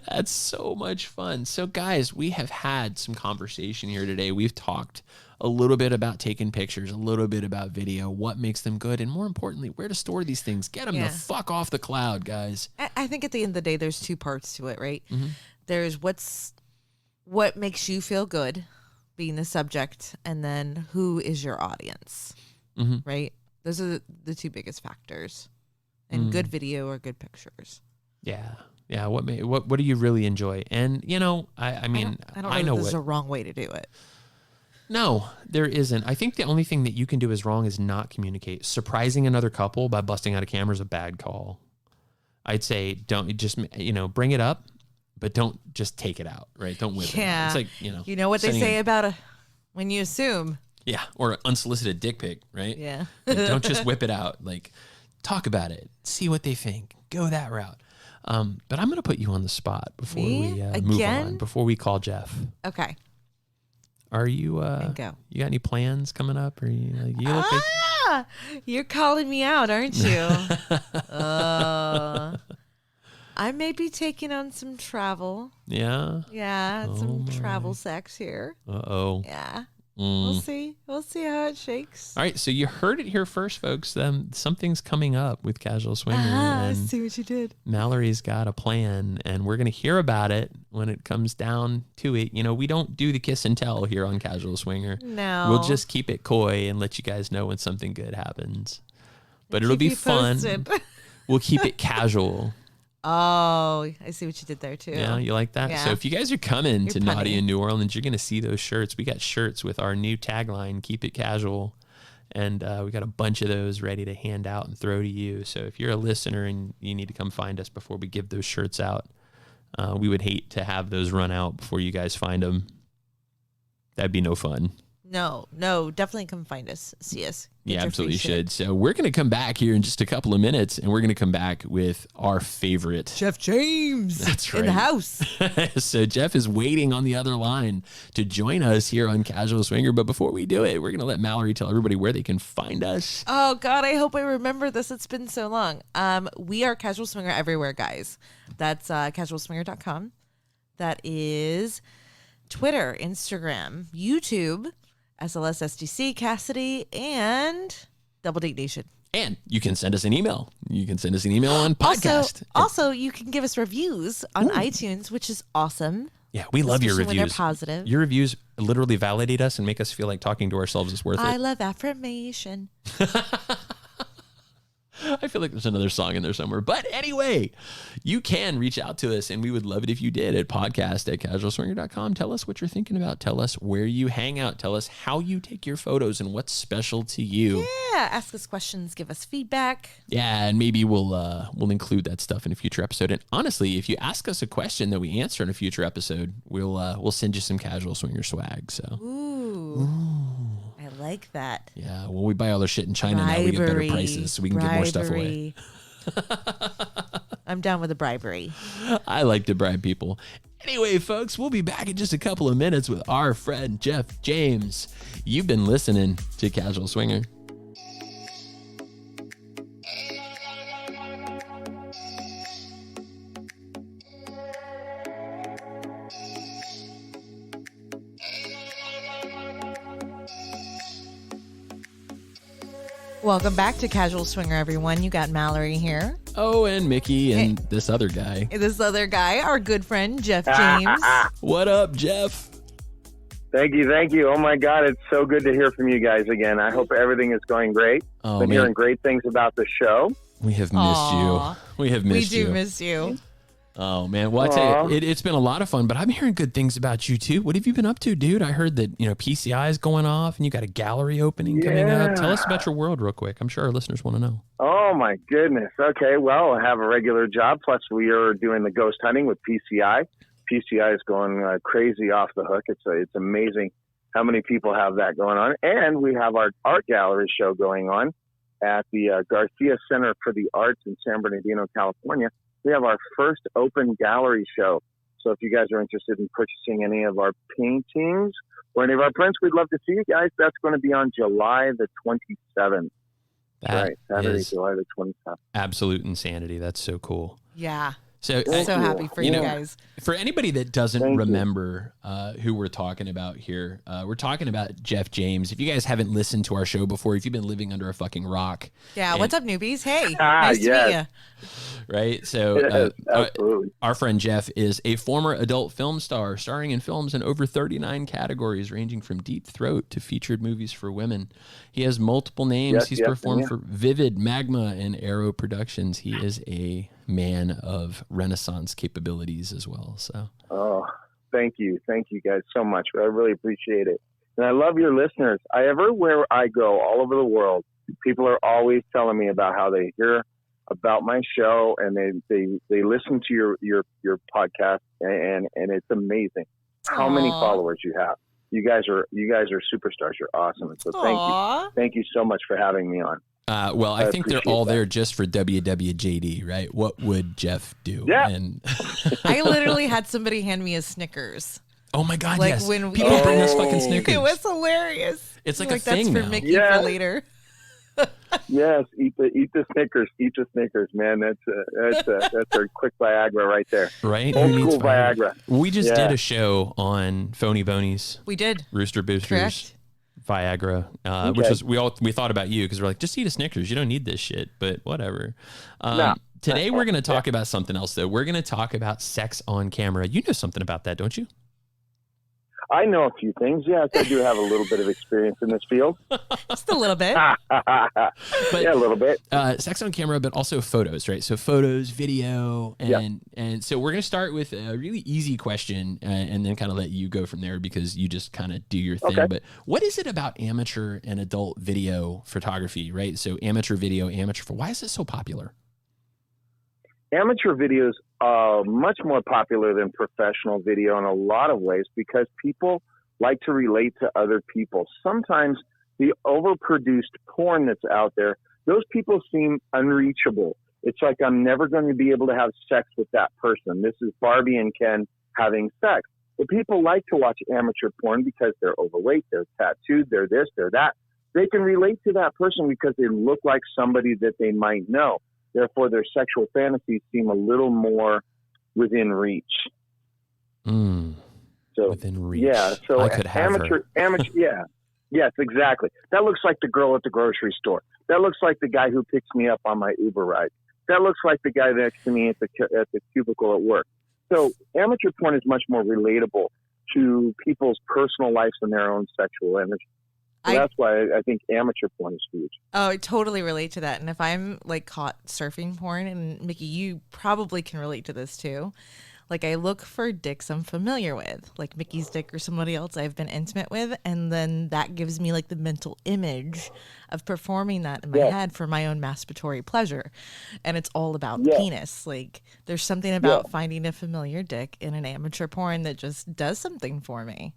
That's so much fun. So, guys, we have had some conversation here today. We've talked a little bit about taking pictures, a little bit about video, what makes them good, and more importantly, where to store these things. Get them the fuck off the cloud, guys. I think at the end of the day, there's two parts to it, right? Mm-hmm. There's what makes you feel good being the subject, and then who is your audience, right? Those are the two biggest factors. And good video or good pictures. Yeah. Yeah. What do you really enjoy? And, you know, I mean, I know there's a wrong way to do it. No, there isn't. I think the only thing that you can do is wrong is not communicate. Surprising another couple by busting out a camera is a bad call. I'd say don't just, bring it up, but don't just take it out, right? Don't whip it out. It's like, You know what they say about when you assume. Yeah. Or unsolicited dick pic, right? Yeah. Like, don't just whip it out. Like, talk about it. See what they think. Go that route. But I'm going to put you on the spot before we move on, before we call Jeff. Okay. Are you, go. You got any plans coming up? Or you look you're calling me out, aren't you? I may be taking on some travel. Yeah? Yeah, some travel sex here. Uh-oh. Yeah. We'll see. We'll see how it shakes. All right, so you heard it here first, folks. Something's coming up with Casual Swinger. I see what you did. Mallory's got a plan, and we're going to hear about it when it comes down to it. We don't do the kiss and tell here on Casual Swinger. No. We'll just keep it coy and let you guys know when something good happens. But it'll be fun. We'll keep it casual. Oh, I see what you did there, too. Yeah, you like that? Yeah. So if you guys are coming to Naughty in New Orleans, you're going to see those shirts. We got shirts with our new tagline, Keep It Casual. And we got a bunch of those ready to hand out and throw to you. So if you're a listener and you need to come find us before we give those shirts out, we would hate to have those run out before you guys find them. That'd be no fun. No, definitely come find us. See us. Yeah, absolutely should. So we're going to come back here in just a couple of minutes, and we're going to come back with our favorite Jeff James. That's right. In the house. So Jeff is waiting on the other line to join us here on Casual Swinger. But before we do it, we're going to let Mallory tell everybody where they can find us. Oh, God, I hope I remember this. It's been so long. We are Casual Swinger everywhere, guys. That's casualswinger.com. That is Twitter, Instagram, YouTube, SLS SDC, Cassidy, and Double Date Nation. And you can send us an email. You can send us an email on podcast. Also, you can give us reviews on iTunes, which is awesome. Yeah, we love your reviews. When they're positive. Your reviews literally validate us and make us feel like talking to ourselves is worth it. I love affirmation. I feel like there's another song in there somewhere. But anyway, you can reach out to us, and we would love it if you did at podcast@casualswinger.com. Tell us what you're thinking about. Tell us where you hang out. Tell us how you take your photos and what's special to you. Yeah, ask us questions, give us feedback. Yeah, and maybe we'll include that stuff in a future episode. And honestly, if you ask us a question that we answer in a future episode, we'll send you some Casual Swinger swag. So. Ooh. I like that. Yeah, well, we buy all our shit in China now. We get better prices, so we can give more stuff away. I'm down with the bribery. I like to bribe people. Anyway, folks, we'll be back in just a couple of minutes with our friend Jeff James. You've been listening to Casual Swinger. Welcome back to Casual Swinger, everyone. You got Mallory here. Oh, and Mickey and this other guy. This other guy, our good friend, Jeff James. What up, Jeff? Thank you. Oh, my God. It's so good to hear from you guys again. I hope everything is going great. Oh, Been man. hearing great things about the show. We have missed you. We have missed you. We do miss you. Oh, man. Well, I tell you, it's been a lot of fun, but I'm hearing good things about you, too. What have you been up to, dude? I heard that, PCI is going off and you got a gallery opening coming up. Tell us about your world real quick. I'm sure our listeners want to know. Oh, my goodness. Okay, well, I have a regular job, plus we are doing the ghost hunting with PCI. PCI is going crazy off the hook. It's amazing how many people have that going on. And we have our art gallery show going on at the Garcia Center for the Arts in San Bernardino, California. We have our first open gallery show. So if you guys are interested in purchasing any of our paintings or any of our prints, we'd love to see you guys. That's going to be on July the 27th. Right, Saturday, July the 27th. Absolute insanity. That's so cool. Yeah. So happy for you guys. For anybody that doesn't remember who we're talking about here, we're talking about Jeff James. If you guys haven't listened to our show before, if you've been living under a fucking rock. Yeah, what's up, newbies? Hey, nice to meet you. Right? So absolutely. Our friend Jeff is a former adult film star, starring in films in over 39 categories, ranging from Deep Throat to featured movies for women. He has multiple names. He's performed for Vivid, Magma, and Arrow Productions. He is a man of Renaissance capabilities as well. So, thank you guys so much. I really appreciate it, and I love your listeners. Everywhere I go, all over the world, people are always telling me about how they hear about my show and they listen to your podcast, and it's amazing how many followers you have. You guys are superstars. You're awesome. So thank you so much for having me on. Well, I think they're all there just for WWJD, right? What would Jeff do? Yeah. And I literally had somebody hand me a Snickers. Oh my God, like yes. When people bring us fucking Snickers. It was hilarious. It's like a thing that's for now. Mickey for later. Yes, eat the Snickers. Eat the Snickers, man. That's a quick Viagra right there. Right? Old school Viagra. We just did a show on Phony Bonies. We did. Rooster Boosters. Correct. Viagra, which was we thought about you because we're like, just eat a Snickers. You don't need this shit, but whatever. Today we're going to talk about something else, though. We're going to talk about sex on camera. You know something about that, don't you? I know a few things. Yes, I do have a little bit of experience in this field. Just a little bit. But, yeah, a little bit. Sex on camera, but also photos, right? So photos, video, and so we're going to start with a really easy question and then kind of let you go from there because you just kind of do your thing. Okay. But what is it about amateur and adult video photography, right? So amateur video, why is it so popular? Amateur videos are much more popular than professional video in a lot of ways because people like to relate to other people. Sometimes the overproduced porn that's out there, those people seem unreachable. It's like, I'm never going to be able to have sex with that person. This is Barbie and Ken having sex. But people like to watch amateur porn because they're overweight, they're tattooed, they're this, they're that. They can relate to that person because they look like somebody that they might know. Therefore, their sexual fantasies seem a little more within reach. So within reach. Yeah. So I could have amateur. Yeah. Yes, exactly. That looks like the girl at the grocery store. That looks like the guy who picks me up on my Uber ride. That looks like the guy next to me at the cubicle at work. So amateur porn is much more relatable to people's personal lives and their own sexual energy. So that's why I think amateur porn is huge. Oh, I totally relate to that. And if I'm like caught surfing porn, and Mickey, you probably can relate to this too. Like I look for dicks I'm familiar with, like Mickey's dick or somebody else I've been intimate with. And then that gives me like the mental image of performing that in my head for my own masturbatory pleasure. And it's all about the penis. Like there's something about finding a familiar dick in an amateur porn that just does something for me.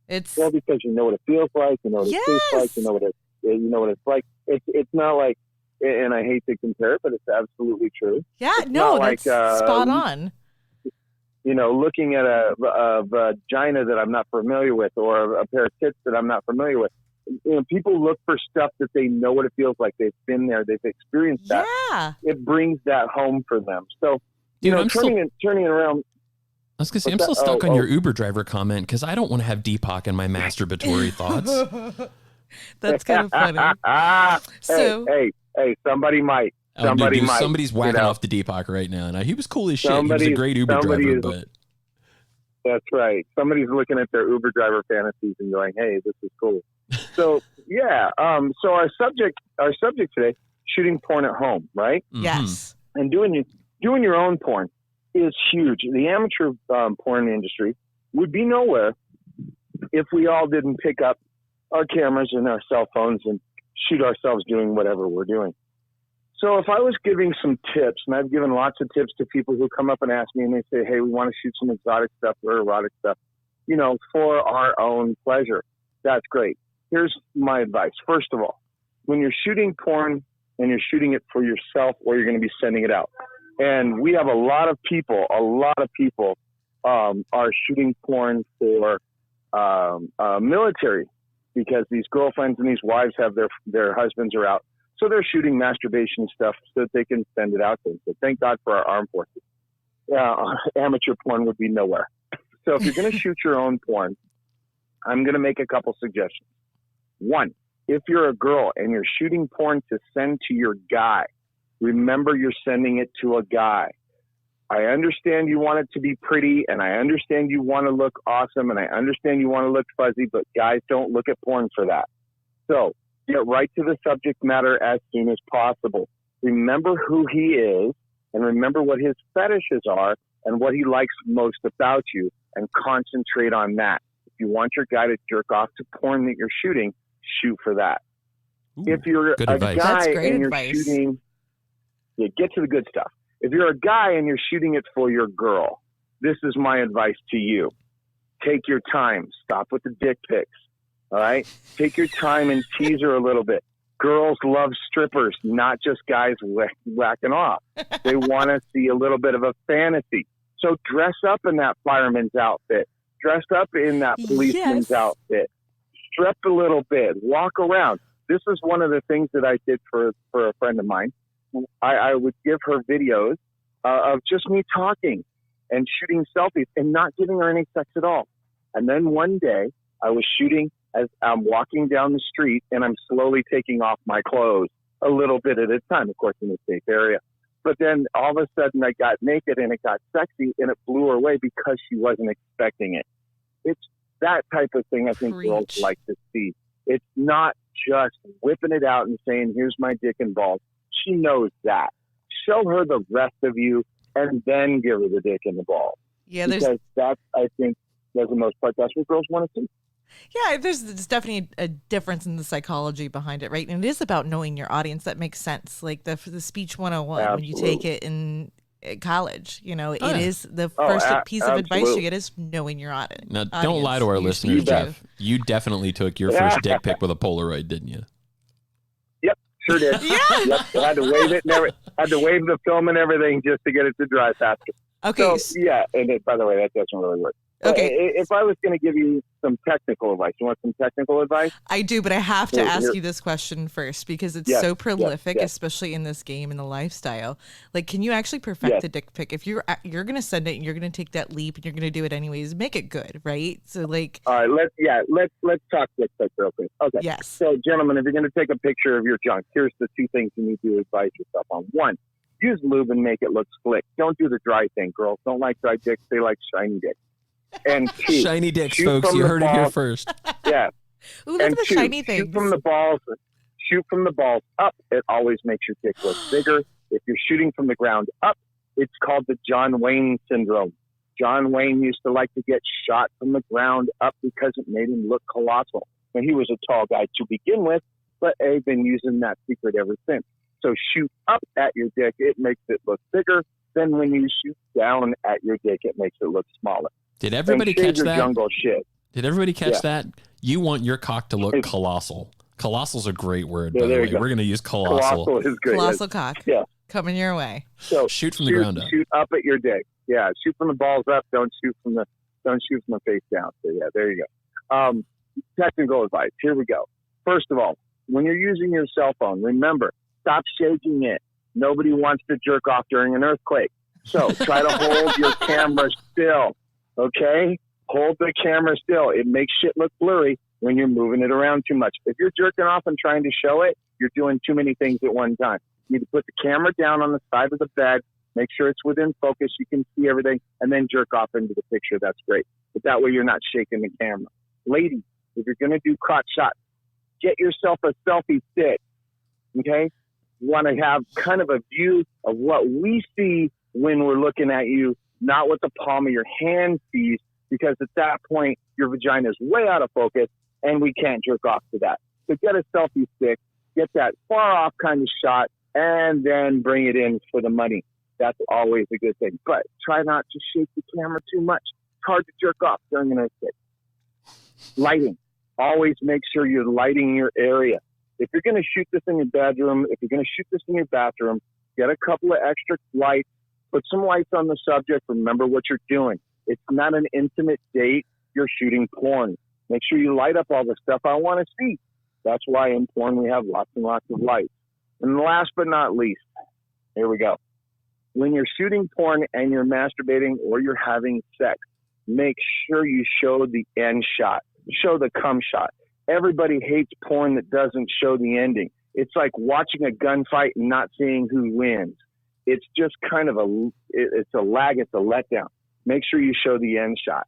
It's because you know what it feels like, you know what it tastes like, you know what it's like. It's not like, and I hate to compare it, but it's absolutely true. Yeah, no, that's spot on. You know, looking at a vagina that I'm not familiar with, or a pair of tits that I'm not familiar with. You know, people look for stuff that they know what it feels like. They've been there, they've experienced that. Yeah, it brings that home for them. So, turning it around. I was going to say, I'm still stuck on your Uber driver comment because I don't want to have Deepak in my masturbatory thoughts. That's kind of funny. Hey, somebody might. Somebody's whacking off the Deepak right now. And he was cool as shit. He was a great Uber driver, but... That's right. Somebody's looking at their Uber driver fantasies and going, hey, this is cool. So, so our subject today, shooting porn at home, right? Mm-hmm. Yes. And doing your own porn is huge. The amateur porn industry would be nowhere if we all didn't pick up our cameras and our cell phones and shoot ourselves doing whatever we're doing. So if I was giving some tips, and I've given lots of tips to people who come up and ask me and they say, hey, we want to shoot some exotic stuff or erotic stuff. for our own pleasure. That's great. Here's my advice. First of all, when you're shooting porn and you're shooting it for yourself or you're going to be sending it out. And we have a lot of people are shooting porn for military, because these girlfriends and these wives have their husbands are out. So they're shooting masturbation stuff so that they can send it out to them. So thank God for our armed forces. Amateur porn would be nowhere. So if you're going to shoot your own porn, I'm going to make a couple suggestions. One, if you're a girl and you're shooting porn to send to your guy, remember you're sending it to a guy. I understand you want it to be pretty, and I understand you want to look awesome, and I understand you want to look fuzzy, but guys don't look at porn for that. So get right to the subject matter as soon as possible. Remember who he is, and remember what his fetishes are and what he likes most about you, and concentrate on that. If you want your guy to jerk off to porn that you're shooting, shoot for that. Ooh, if you're a advice. guy and you're advice. shooting, get to the good stuff. If you're a guy and you're shooting it for your girl, this is my advice to you. Take your time. Stop with the dick pics. All right? Take your time and tease her a little bit. Girls love strippers, not just guys whacking off. They want to see a little bit of a fantasy. So dress up in that fireman's outfit. Dress up in that policeman's outfit. Strip a little bit. Walk around. This is one of the things that I did for a friend of mine. I would give her videos of just me talking and shooting selfies and not giving her any sex at all. And then one day I was shooting as I'm walking down the street, and I'm slowly taking off my clothes a little bit at a time, of course, in a safe area. But then all of a sudden I got naked and it got sexy, and it blew her away because she wasn't expecting it. It's that type of thing I think girls like to see. It's not just whipping it out and saying, here's my dick and balls. She knows that. Show her the rest of you, and then give her the dick and the balls. Yeah, because that's, I think, for the most part, that's what girls want to see. Yeah, there's definitely a difference in the psychology behind it, right? And it is about knowing your audience. That makes sense. Like the speech 101, Absolutely. when you take it in college, it is the first piece of advice you get is knowing your audience. Now, don't lie to our listeners, Jeff. You definitely took your first dick pic with a Polaroid, didn't you? Yep, sure did. Yeah. Yep, I had to wave it and had to wave the film and everything just to get it to dry faster. Okay. So, yeah, and by the way, that doesn't really work. Okay. If I was going to give you some technical advice, you want some technical advice? I do, but I have to ask you this question first because it's so prolific, especially in this game and the lifestyle. Like, can you actually perfect the dick pic? If you're going to send it and you're going to take that leap and you're going to do it anyways, make it good, right? So, like, all right, let's talk dick pic real quick. Okay. Yes. So, gentlemen, if you're going to take a picture of your junk, here's the two things you need to advise yourself on. One, use lube and make it look slick. Don't do the dry thing. Girls don't like dry dicks; they like shiny dicks. And two, shiny dicks, folks. You heard it here first. Yeah. Ooh, look at the shiny things. Shoot from the balls up. It always makes your dick look bigger. If you're shooting from the ground up, it's called the John Wayne syndrome. John Wayne used to like to get shot from the ground up because it made him look colossal. And he was a tall guy to begin with, but they've been using that secret ever since. So shoot up at your dick. It makes it look bigger. Then when you shoot down at your dick, it makes it look smaller. Did everybody catch that? Jungle shit. Did everybody catch that? You want your cock to look colossal. Colossal's a great word, by the way. We're going to use colossal. Colossal is good. Colossal cock. Yeah. Coming your way. So shoot from the ground up. Shoot up at your dick. Yeah. Shoot from the balls up. Don't shoot from the face down. So yeah, there you go. Technical advice. Here we go. First of all, when you're using your cell phone, remember, stop shaking it. Nobody wants to jerk off during an earthquake. So try to hold your camera still. Okay? Hold the camera still. It makes shit look blurry when you're moving it around too much. If you're jerking off and trying to show it, you're doing too many things at one time. You need to put the camera down on the side of the bed, make sure it's within focus, you can see everything, and then jerk off into the picture. That's great. But that way you're not shaking the camera. Ladies, if you're going to do crotch shots, get yourself a selfie stick. Okay? You want to have kind of a view of what we see when we're looking at you, not what the palm of your hand sees, because at that point, your vagina is way out of focus, and we can't jerk off to that. So get a selfie stick, get that far off kind of shot, and then bring it in for the money. That's always a good thing. But try not to shake the camera too much. hard to jerk off during an earthquake. Lighting. Always make sure you're lighting your area. If you're going to shoot this in your bedroom, if you're going to shoot this in your bathroom, get a couple of extra lights, put some lights on the subject. Remember what you're doing. It's not an intimate date. You're shooting porn. Make sure you light up all the stuff I want to see. That's why in porn we have lots and lots of lights. And last but not least, here we go. When you're shooting porn and you're masturbating or you're having sex, make sure you show the end shot. Show the cum shot. Everybody hates porn that doesn't show the ending. It's like watching a gunfight and not seeing who wins. It's just kind of it's a lag, it's a letdown. Make sure you show the end shot.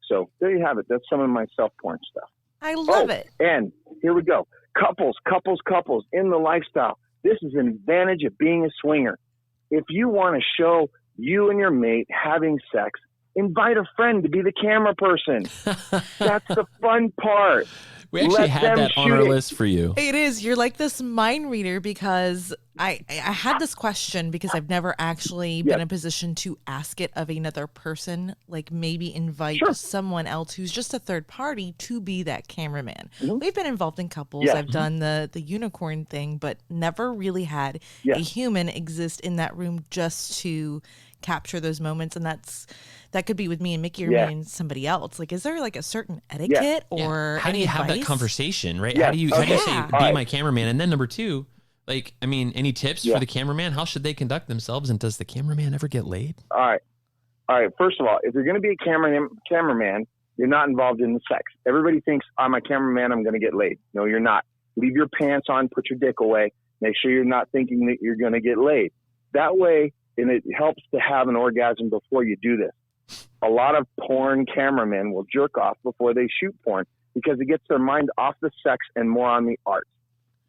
So there you have it. That's some of my self-porn stuff. I love it. And here we go. Couples in the lifestyle. This is an advantage of being a swinger. If you want to show you and your mate having sex, invite a friend to be the camera person. That's the fun part. We actually had that on our list for you. It is. You're like this mind reader, because I had this question because I've never actually been in a position to ask it of another person, like maybe invite someone else who's just a third party to be that cameraman. Mm-hmm. We've been involved in couples. I've done the unicorn thing, but never really had a human exist in that room just to capture those moments. And that could be with me and Mickey or me and somebody else. Like, is there like a certain etiquette or how do you have that conversation, right? Yeah. How do you say, be my cameraman? And then number two, like, I mean, any tips for the cameraman? How should they conduct themselves? And does the cameraman ever get laid? All right. First of all, if you're going to be a cameraman, you're not involved in the sex. Everybody thinks, I'm a cameraman, I'm going to get laid. No, you're not. Leave your pants on, put your dick away. Make sure you're not thinking that you're going to get laid. That way, and it helps to have an orgasm before you do this. A lot of porn cameramen will jerk off before they shoot porn because it gets their mind off the sex and more on the art.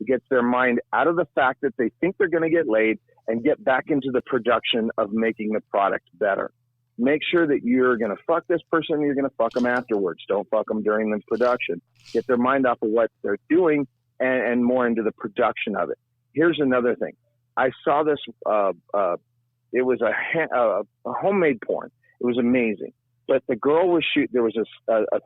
It gets their mind out of the fact that they think they're going to get laid and get back into the production of making the product better. Make sure that you're going to fuck this person, you're going to fuck them afterwards. Don't fuck them during the production. Get their mind off of what they're doing and more into the production of it. Here's another thing. I saw this, it was a homemade porn. It was amazing. But the girl was there was a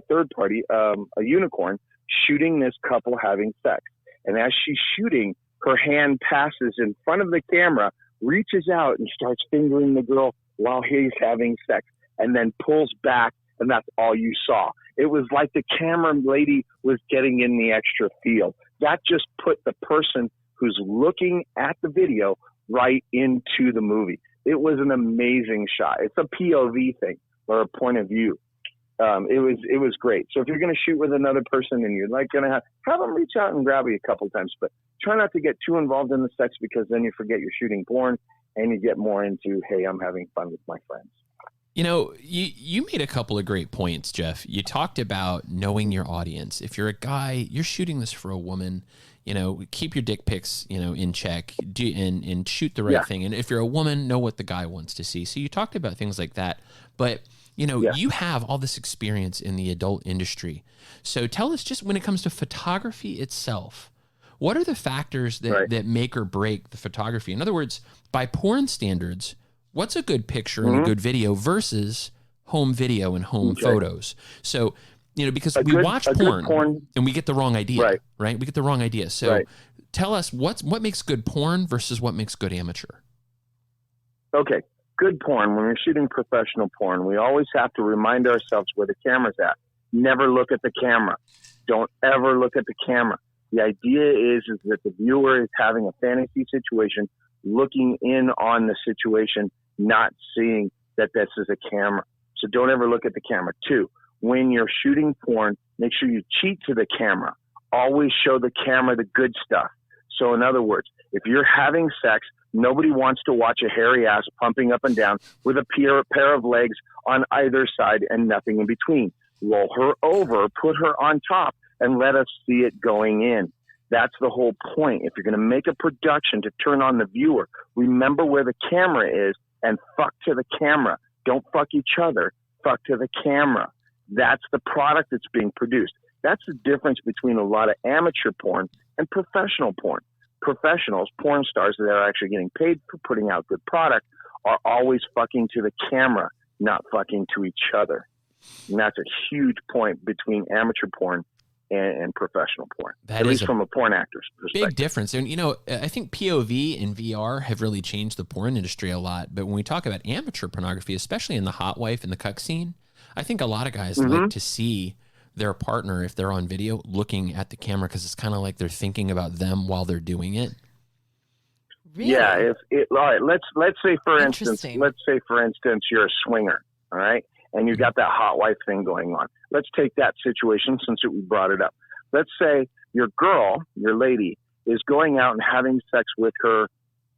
third party, a unicorn, shooting this couple having sex. And as she's shooting, her hand passes in front of the camera, reaches out and starts fingering the girl while he's having sex, and then pulls back, and that's all you saw. It was like the camera lady was getting in the extra feel. That just put the person who's looking at the video right into the movie. It was an amazing shot. It's a POV thing, or a point of view. It was great. So if you're going to shoot with another person and you're like going to have them reach out and grab you a couple times, but try not to get too involved in the sex, because then you forget you're shooting porn and you get more into, hey, I'm having fun with my friends. You know, you made a couple of great points, Jeff. You talked about knowing your audience. If you're a guy, you're shooting this for a woman, you know, keep your dick pics, you know, in check, and shoot the right thing. And if you're a woman, know what the guy wants to see. So you talked about things like that. But, you know, you have all this experience in the adult industry. So tell us, just when it comes to photography itself, what are the factors that make or break the photography? In other words, by porn standards, what's a good picture and a good video versus home video and home photos? So, you know, because we watch porn and we get the wrong idea, right? We get the wrong idea. So tell us what makes good porn versus what makes good amateur. Okay. Good porn, when we're shooting professional porn, we always have to remind ourselves where the camera's at. Never look at the camera. Don't ever look at the camera. The idea is that the viewer is having a fantasy situation, looking in on the situation, not seeing that this is a camera. So don't ever look at the camera. 2, when you're shooting porn, make sure you cheat to the camera. Always show the camera the good stuff. So in other words, if you're having sex, nobody wants to watch a hairy ass pumping up and down with a pair of legs on either side and nothing in between. Roll her over, put her on top, and let us see it going in. That's the whole point. If you're going to make a production to turn on the viewer, remember where the camera is and fuck to the camera. Don't fuck each other. Fuck to the camera. That's the product that's being produced. That's the difference between a lot of amateur porn and professional porn. Professionals, porn stars that are actually getting paid for putting out good product, are always fucking to the camera. not fucking to each other. And that's a huge point between amateur porn and professional porn, at least from a porn actor's perspective. Big difference. And, you know, I think POV and VR have really changed the porn industry a lot. But when we talk about amateur pornography, especially in the hot wife and the cuck scene, I think a lot of guys like to see their partner, if they're on video, looking at the camera, because it's kind of like they're thinking about them while they're doing it. Really? Yeah. All right. Let's say for instance, you're a swinger. All right. And you got that hot wife thing going on. Let's take that situation since we brought it up. Let's say your girl, your lady, is going out and having sex with her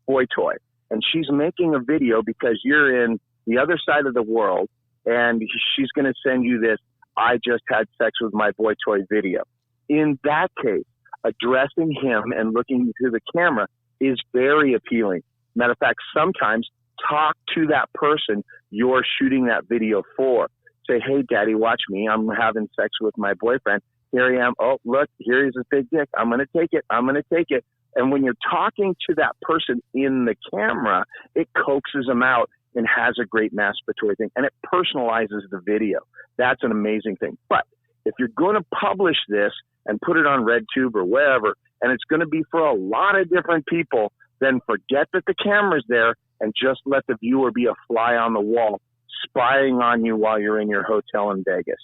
boy toy. And she's making a video because you're in the other side of the world, and she's going to send you this, I just had sex with my boy toy video. In that case, addressing him and looking to the camera is very appealing. Matter of fact, sometimes talk to that person you're shooting that video for. Say, hey, daddy, watch me. I'm having sex with my boyfriend. Here I am. Oh, look, here is a big dick. I'm going to take it. I'm going to take it. And when you're talking to that person in the camera, it coaxes them out and has a great masturbatory thing. And it personalizes the video. That's an amazing thing. But if you're going to publish this and put it on RedTube or wherever, and it's going to be for a lot of different people, then forget that the camera's there and just let the viewer be a fly on the wall spying on you while you're in your hotel in Vegas.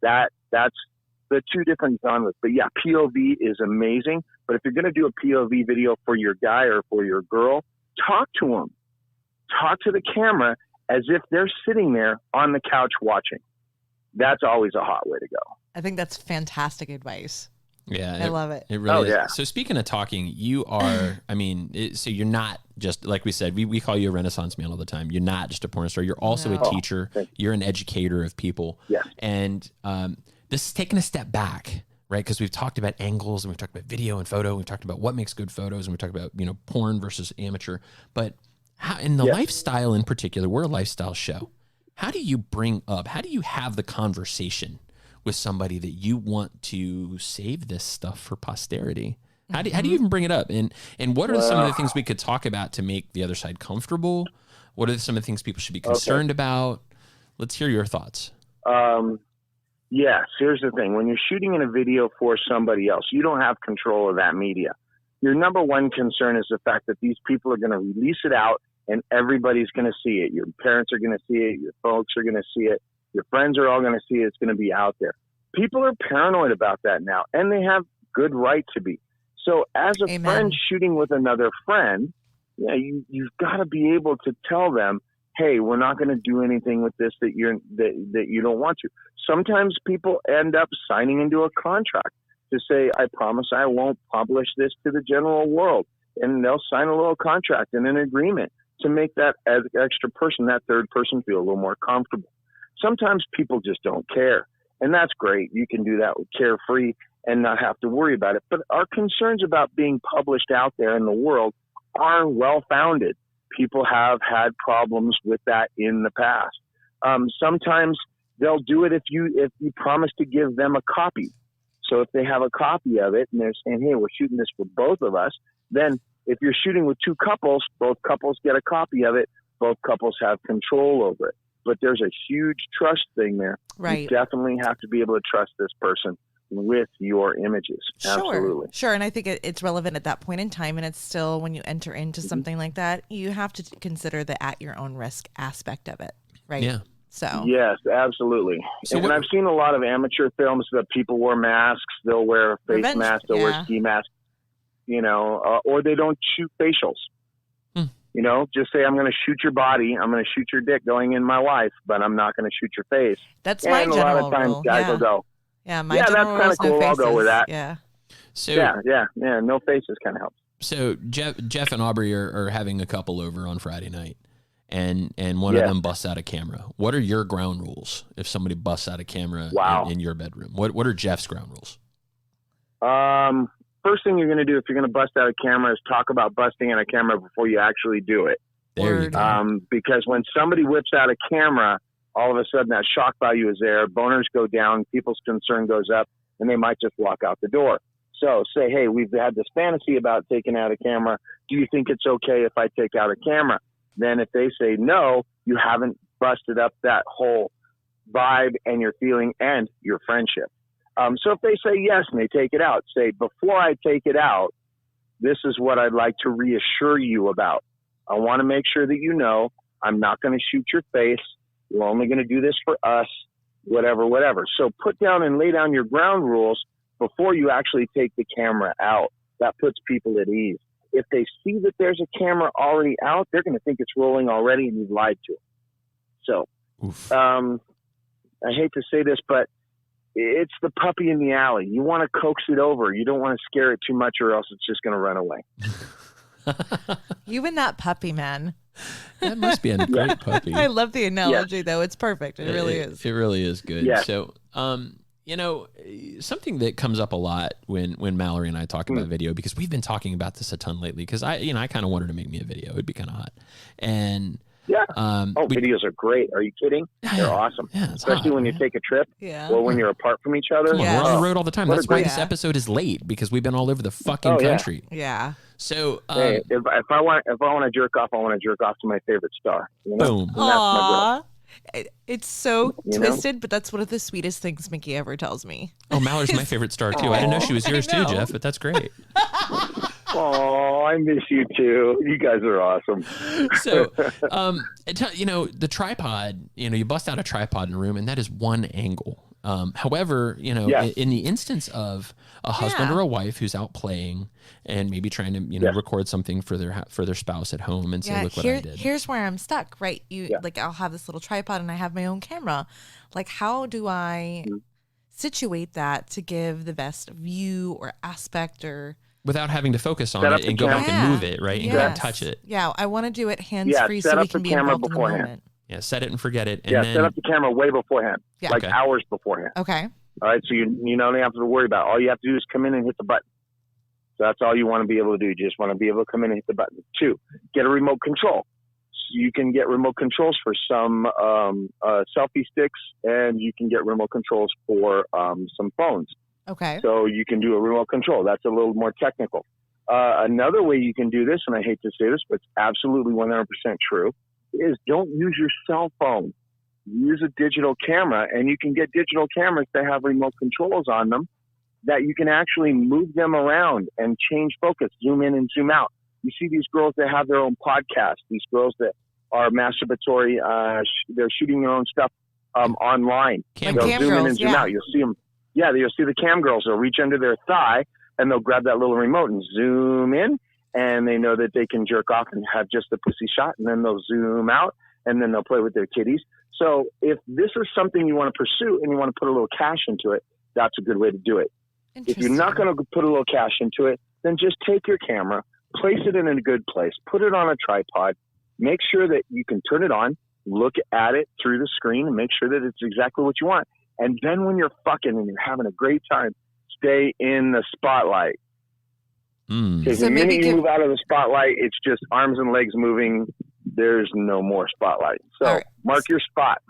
That's the two different genres. But yeah, POV is amazing. But if you're going to do a POV video for your guy or for your girl, talk to them. Talk to the camera as if they're sitting there on the couch watching. That's always a hot way to go. I think that's fantastic advice. Yeah, I love it. It really is. So speaking of talking, you are, I mean, so you're not just, like we said, we call you a Renaissance man all the time. You're not just a porn star. You're also a teacher. You're an educator of people. Yeah. And this is taking a step back, right? Because we've talked about angles and we've talked about video and photo. We've talked about what makes good photos and we talked about, you know, porn versus amateur. But how, in the lifestyle in particular, we're a lifestyle show. How do you bring up, how do you have the conversation with somebody that you want to save this stuff for posterity? How do you even bring it up? And what are some of the things we could talk about to make the other side comfortable? What are some of the things people should be concerned about? Let's hear your thoughts. Yes, here's the thing. When you're shooting in a video for somebody else, you don't have control of that media. Your number one concern is the fact that these people are going to release it out and everybody's going to see it. Your parents are going to see it. Your folks are going to see it. Your friends are all going to see it. It's going to be out there. People are paranoid about that now, and they have good right to be. So as a friend shooting with another friend, you've got to be able to tell them, hey, we're not going to do anything with this that you don't want to. Sometimes people end up signing into a contract to say, I promise I won't publish this to the general world. And they'll sign a little contract and an agreement to make that extra person, that third person, feel a little more comfortable. Sometimes people just don't care, and that's great. You can do that carefree and not have to worry about it. But our concerns about being published out there in the world are well-founded. People have had problems with that in the past. Sometimes they'll do it if you promise to give them a copy. So if they have a copy of it and they're saying, hey, we're shooting this for both of us, then if you're shooting with two couples, both couples get a copy of it. Both couples have control over it. But there's a huge trust thing there. Right. You definitely have to be able to trust this person with your images. Absolutely. Sure. And I think it's relevant at that point in time. And it's still, when you enter into something like that, you have to consider the at your own risk aspect of it. Right. Yeah. So. Yes, absolutely. And I've seen a lot of amateur films that people wear masks. They'll wear a face mask. They'll wear ski masks, or they don't shoot facials. Just say, I'm going to shoot your body. I'm going to shoot your dick going in my wife, but I'm not going to shoot your face. That's my general rule. And a lot of times guys will go, that's kind of cool. I'll go with that. Yeah. So yeah. No faces kind of helps. So Jeff and Aubrey are having a couple over on Friday night, and one of them busts out a camera. What are your ground rules if somebody busts out a camera in your bedroom? What are Jeff's ground rules? First thing you're going to do if you're going to bust out a camera is talk about busting out a camera before you actually do it. There you go. Because when somebody whips out a camera, all of a sudden that shock value is there. Boners go down, people's concern goes up, and they might just walk out the door. So say, hey, we've had this fantasy about taking out a camera. Do you think it's okay if I take out a camera? Then if they say no, you haven't busted up that whole vibe and your feeling and your friendship. So if they say yes and they take it out, say, before I take it out, this is what I'd like to reassure you about. I want to make sure that you know I'm not going to shoot your face. We're only going to do this for us, whatever. So put down and lay down your ground rules before you actually take the camera out. That puts people at ease. If they see that there's a camera already out, they're going to think it's rolling already and you've lied to them. So I hate to say this, but it's the puppy in the alley. You want to coax it over. You don't want to scare it too much or else it's just going to run away. You and that puppy, man. That must be a great puppy. I love the analogy, though. It's perfect. It really is. It really is good. Yeah. So, you know, something that comes up a lot when Mallory and I talk about video, because we've been talking about this a ton lately, because I kind of want her to make me a video. It'd be kind of hot. And videos are great. Are you kidding? They're awesome. Yeah, especially when you take a trip or when you're apart from each other. We're on the road all the time. That's why this episode is late, because we've been all over the fucking country. Yeah. So hey, if I want to jerk off, I want to jerk off to my favorite star. You know? Boom. And that's my girl. It's so twisted, but that's one of the sweetest things Mickey ever tells me. Oh, Mallory's my favorite star too. I didn't know she was yours too, Jeff, but that's great. Oh, I miss you too. You guys are awesome. So, you know, the tripod, you know, you bust out a tripod in a room and that is one angle. However, you know, in the instance of a husband or a wife who's out playing and maybe trying to, you know, record something for their spouse at home and say, look what I did. Here's where I'm stuck, right? Like, I'll have this little tripod and I have my own camera. Like, how do I situate that to give the best view or aspect or... Without having to focus on it and go back and move it, right? And go and touch it. Yeah, I want to do it hands-free so we can be involved in the moment. Yeah, set it and forget it. And then, set up the camera way beforehand, like hours beforehand. Okay. All right, so you don't have to worry about it. All you have to do is come in and hit the button. So that's all you want to be able to do. You just want to be able to come in and hit the button. 2, get a remote control. So you can get remote controls for some selfie sticks, and you can get remote controls for some phones. Okay. So you can do a remote control. That's a little more technical. Another way you can do this, and I hate to say this, but it's absolutely 100% true, is don't use your cell phone. Use a digital camera, and you can get digital cameras that have remote controls on them that you can actually move them around and change focus, zoom in and zoom out. You see these girls that have their own podcast, these girls that are masturbatory, they're shooting their own stuff Like online. They'll cam zoom girls, in and zoom out. You'll see them. Yeah, you'll see the cam girls. They'll reach under their thigh, and they'll grab that little remote and zoom in, and they know that they can jerk off and have just the pussy shot, and then they'll zoom out, and then they'll play with their titties. So if this is something you want to pursue and you want to put a little cash into it, that's a good way to do it. If you're not going to put a little cash into it, then just take your camera, place it in a good place, put it on a tripod, make sure that you can turn it on, look at it through the screen, and make sure that it's exactly what you want. And then when you're fucking and you're having a great time, stay in the spotlight. Because the minute you move out of the spotlight, it's just arms and legs moving. There's no more spotlight. So mark your spot.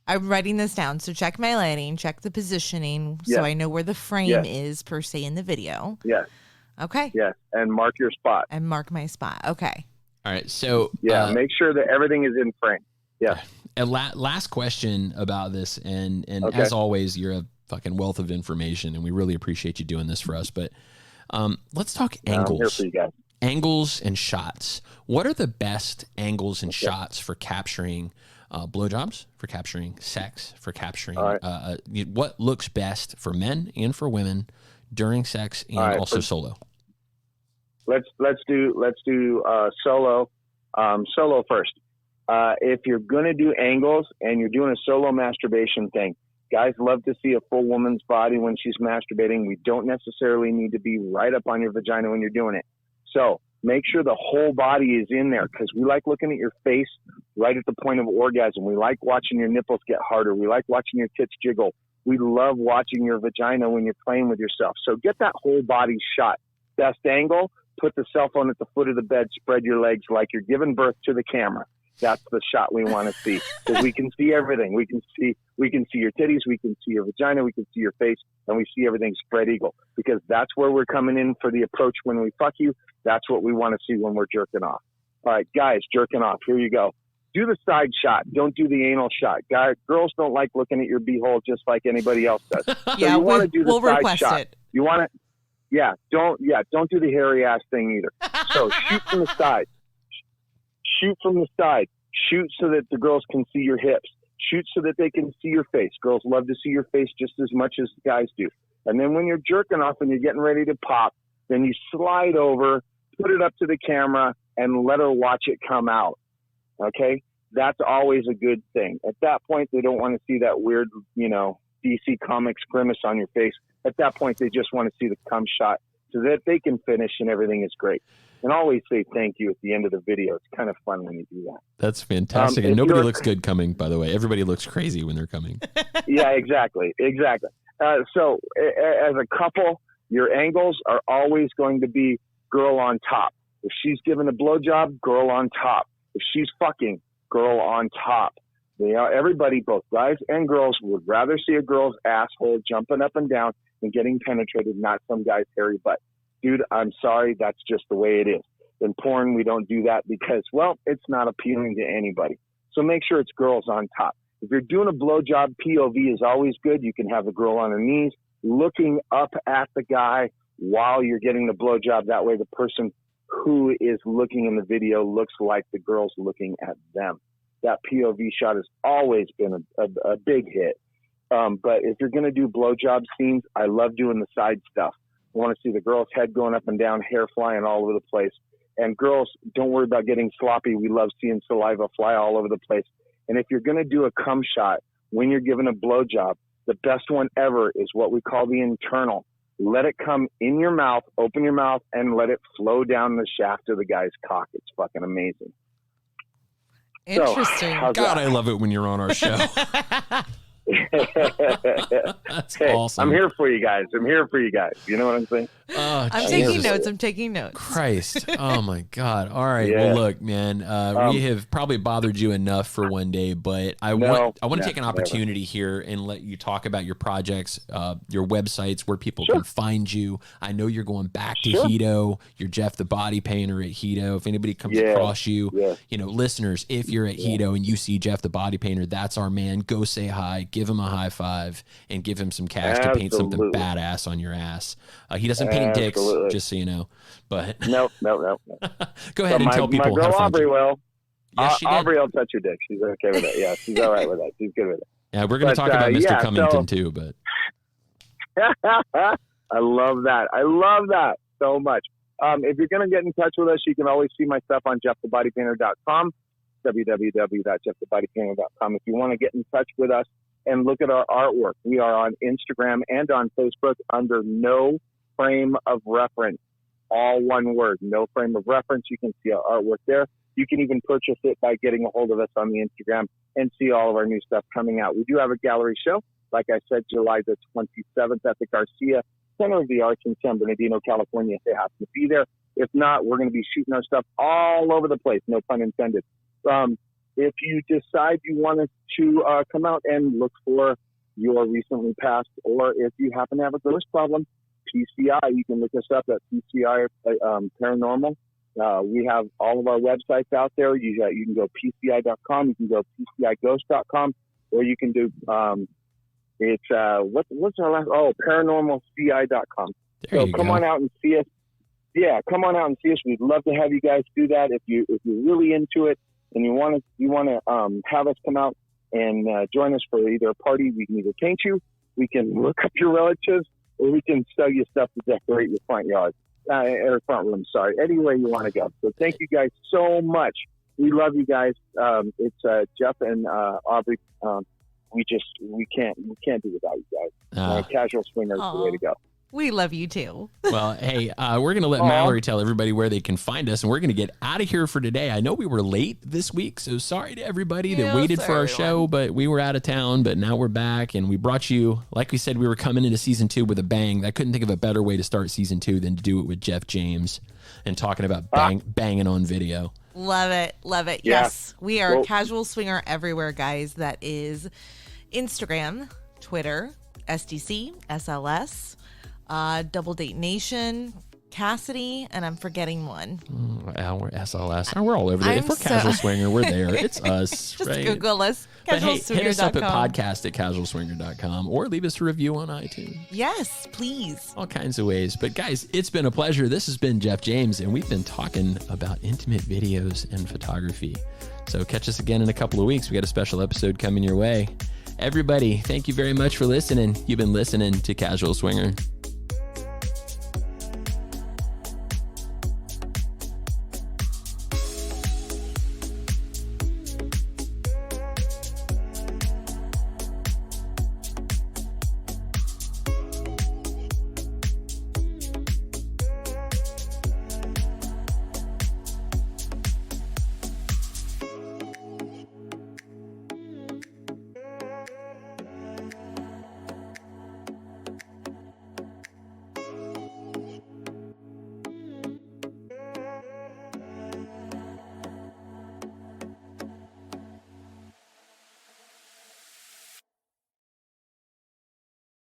I'm writing this down. So check my lighting, check the positioning, so I know where the frame is per se in the video. Yes. Okay. Yes, and mark your spot. And mark my spot. Okay. All right. So make sure that everything is in frame. Yeah. A last question about this, and as always, you're a fucking wealth of information, and we really appreciate you doing this for us. But let's talk angles. I'm here for you guys. Angles and shots. What are the best angles and shots for capturing blowjobs, for capturing sex, for capturing what looks best for men and for women during sex and also solo? Let's do solo. Solo first. If you're gonna do angles and you're doing a solo masturbation thing, guys love to see a full woman's body when she's masturbating. We don't necessarily need to be right up on your vagina when you're doing it. So make sure the whole body is in there, because we like looking at your face right at the point of orgasm. We like watching your nipples get harder. We like watching your tits jiggle. We love watching your vagina when you're playing with yourself. So get that whole body shot. Best angle, put the cell phone at the foot of the bed, spread your legs like you're giving birth to the camera. That's the shot we want to see, because we can see everything. We can see your titties, we can see your vagina, we can see your face, and we see everything spread eagle, because that's where we're coming in for the approach when we fuck you. That's what we want to see when we're jerking off. All right, guys, jerking off. Here you go. do the side shot. Don't do the anal shot. Girls don't like looking at your beehole just like anybody else does. So Yeah, you want to do the we'll side request shot. it. You want to, don't do the hairy ass thing either. So shoot from the side. Shoot from the side. Shoot so that the girls can see your hips. Shoot so that they can see your face. Girls love to see your face just as much as guys do. And then when you're jerking off and you're getting ready to pop, then you slide over, put it up to the camera, and let her watch it come out. Okay? That's always a good thing. At that point, they don't want to see that weird, DC Comics grimace on your face. At that point, they just want to see the cum shot so that they can finish and everything is great. And always say thank you at the end of the video. It's kind of fun when you do that. That's fantastic. And nobody looks good coming, by the way. Everybody looks crazy when they're coming. Yeah, exactly. So as a couple, your angles are always going to be girl on top. If she's giving a blowjob, girl on top. If she's fucking, girl on top. Everybody, both guys and girls, would rather see a girl's asshole jumping up and down than getting penetrated, not some guy's hairy butt. Dude, I'm sorry, that's just the way it is. In porn, we don't do that because, well, it's not appealing to anybody. So make sure it's girls on top. If you're doing a blowjob, POV is always good. You can have the girl on her knees, looking up at the guy while you're getting the blowjob. That way the person who is looking in the video looks like the girl's looking at them. That POV shot has always been a big hit. But if you're going to do blowjob scenes, I love doing the side stuff. I want to see the girl's head going up and down, hair flying all over the place. And girls, don't worry about getting sloppy. We love seeing saliva fly all over the place. And if you're going to do a cum shot when you're giving a blowjob, the best one ever is what we call the internal. Let it come in your mouth, open your mouth, and let it flow down the shaft of the guy's cock. It's fucking amazing. Interesting. So, God, I love it when you're on our show. That's awesome. I'm here for you guys. You know what I'm saying? I'm taking notes. I'm taking notes. Christ. Oh my God. All right. Yeah. Well, look, man, we have probably bothered you enough for one day, but I want to take an opportunity here and let you talk about your projects, your websites, where people can find you. I know you're going back to Hideaway. You're Jeff the Body Painter at Hideaway. If anybody comes across you, listeners, if you're at Hideaway and you see Jeff the Body Painter, that's our man. Go say hi, give him a high five, and give him some cash to paint something badass on your ass. He doesn't paint dicks, just so you know. But no. Go ahead and tell people. My girl Aubrey will. Yes, she did. Aubrey will touch your dick. She's okay with it. Yeah, she's all right with that. She's good with it. Yeah, we're going to talk about Mr. Cummington too, but I love that so much. If you're going to get in touch with us, you can always see my stuff on jeffthebodypainter.com, www.jeffthebodypainter.com. If you want to get in touch with us and look at our artwork, we are on Instagram and on Facebook under No Frame of Reference. All one word, No Frame of Reference. You can see our artwork there. You can even purchase it by getting a hold of us on the Instagram and see all of our new stuff coming out. We do have a gallery show, like I said, July the 27th at the Garcia Center of the Arts in San Bernardino, California, if they happen to be there. If not, we're going to be shooting our stuff all over the place, no pun intended. If you decide you want us to come out and look for your recently passed, or if you happen to have a ghost problem, PCI, you can look us up at PCI Paranormal. We have all of our websites out there. You can go PCI.com, you can go PCIGhost.com, or you can do what's our last? ParanormalCI.com. So come on out and see us. Yeah, come on out and see us. We'd love to have you guys do that. If you're really into it and you want to have us come out and join us for either a party, we can either paint you, we can look up your relatives, or we can sell you stuff to decorate your front yard or front room. Sorry, anywhere you want to go. So thank you guys so much. We love you guys. It's Jeff and Aubrey. We can't do without you guys. Casual Swinger is the way to go. We love you too. Well, hey, we're going to let Mallory tell everybody where they can find us, and we're going to get out of here for today. I know we were late this week, so sorry to everybody that waited for our show, but we were out of town, but now we're back, and we brought you, like we said, we were coming into season 2 with a bang. I couldn't think of a better way to start season 2 than to do it with Jeff James and talking about banging on video. Love it. Love it. Yeah. Yes, we are Casual Swinger everywhere, guys. That is Instagram, Twitter, SDC, SLS, Double Date Nation, Cassidy, and I'm forgetting one. We're SLS. We're all over there. If we're Casual Swinger, we're there. It's us. Just right? Google us. But hey, hit us up at casualswinger.com. podcast@casualswinger.com or leave us a review on iTunes. Yes, please. All kinds of ways. But guys, it's been a pleasure. This has been Jeff James, and we've been talking about intimate videos and photography. So catch us again in a couple of weeks. We got a special episode coming your way. Everybody, thank you very much for listening. You've been listening to Casual Swinger.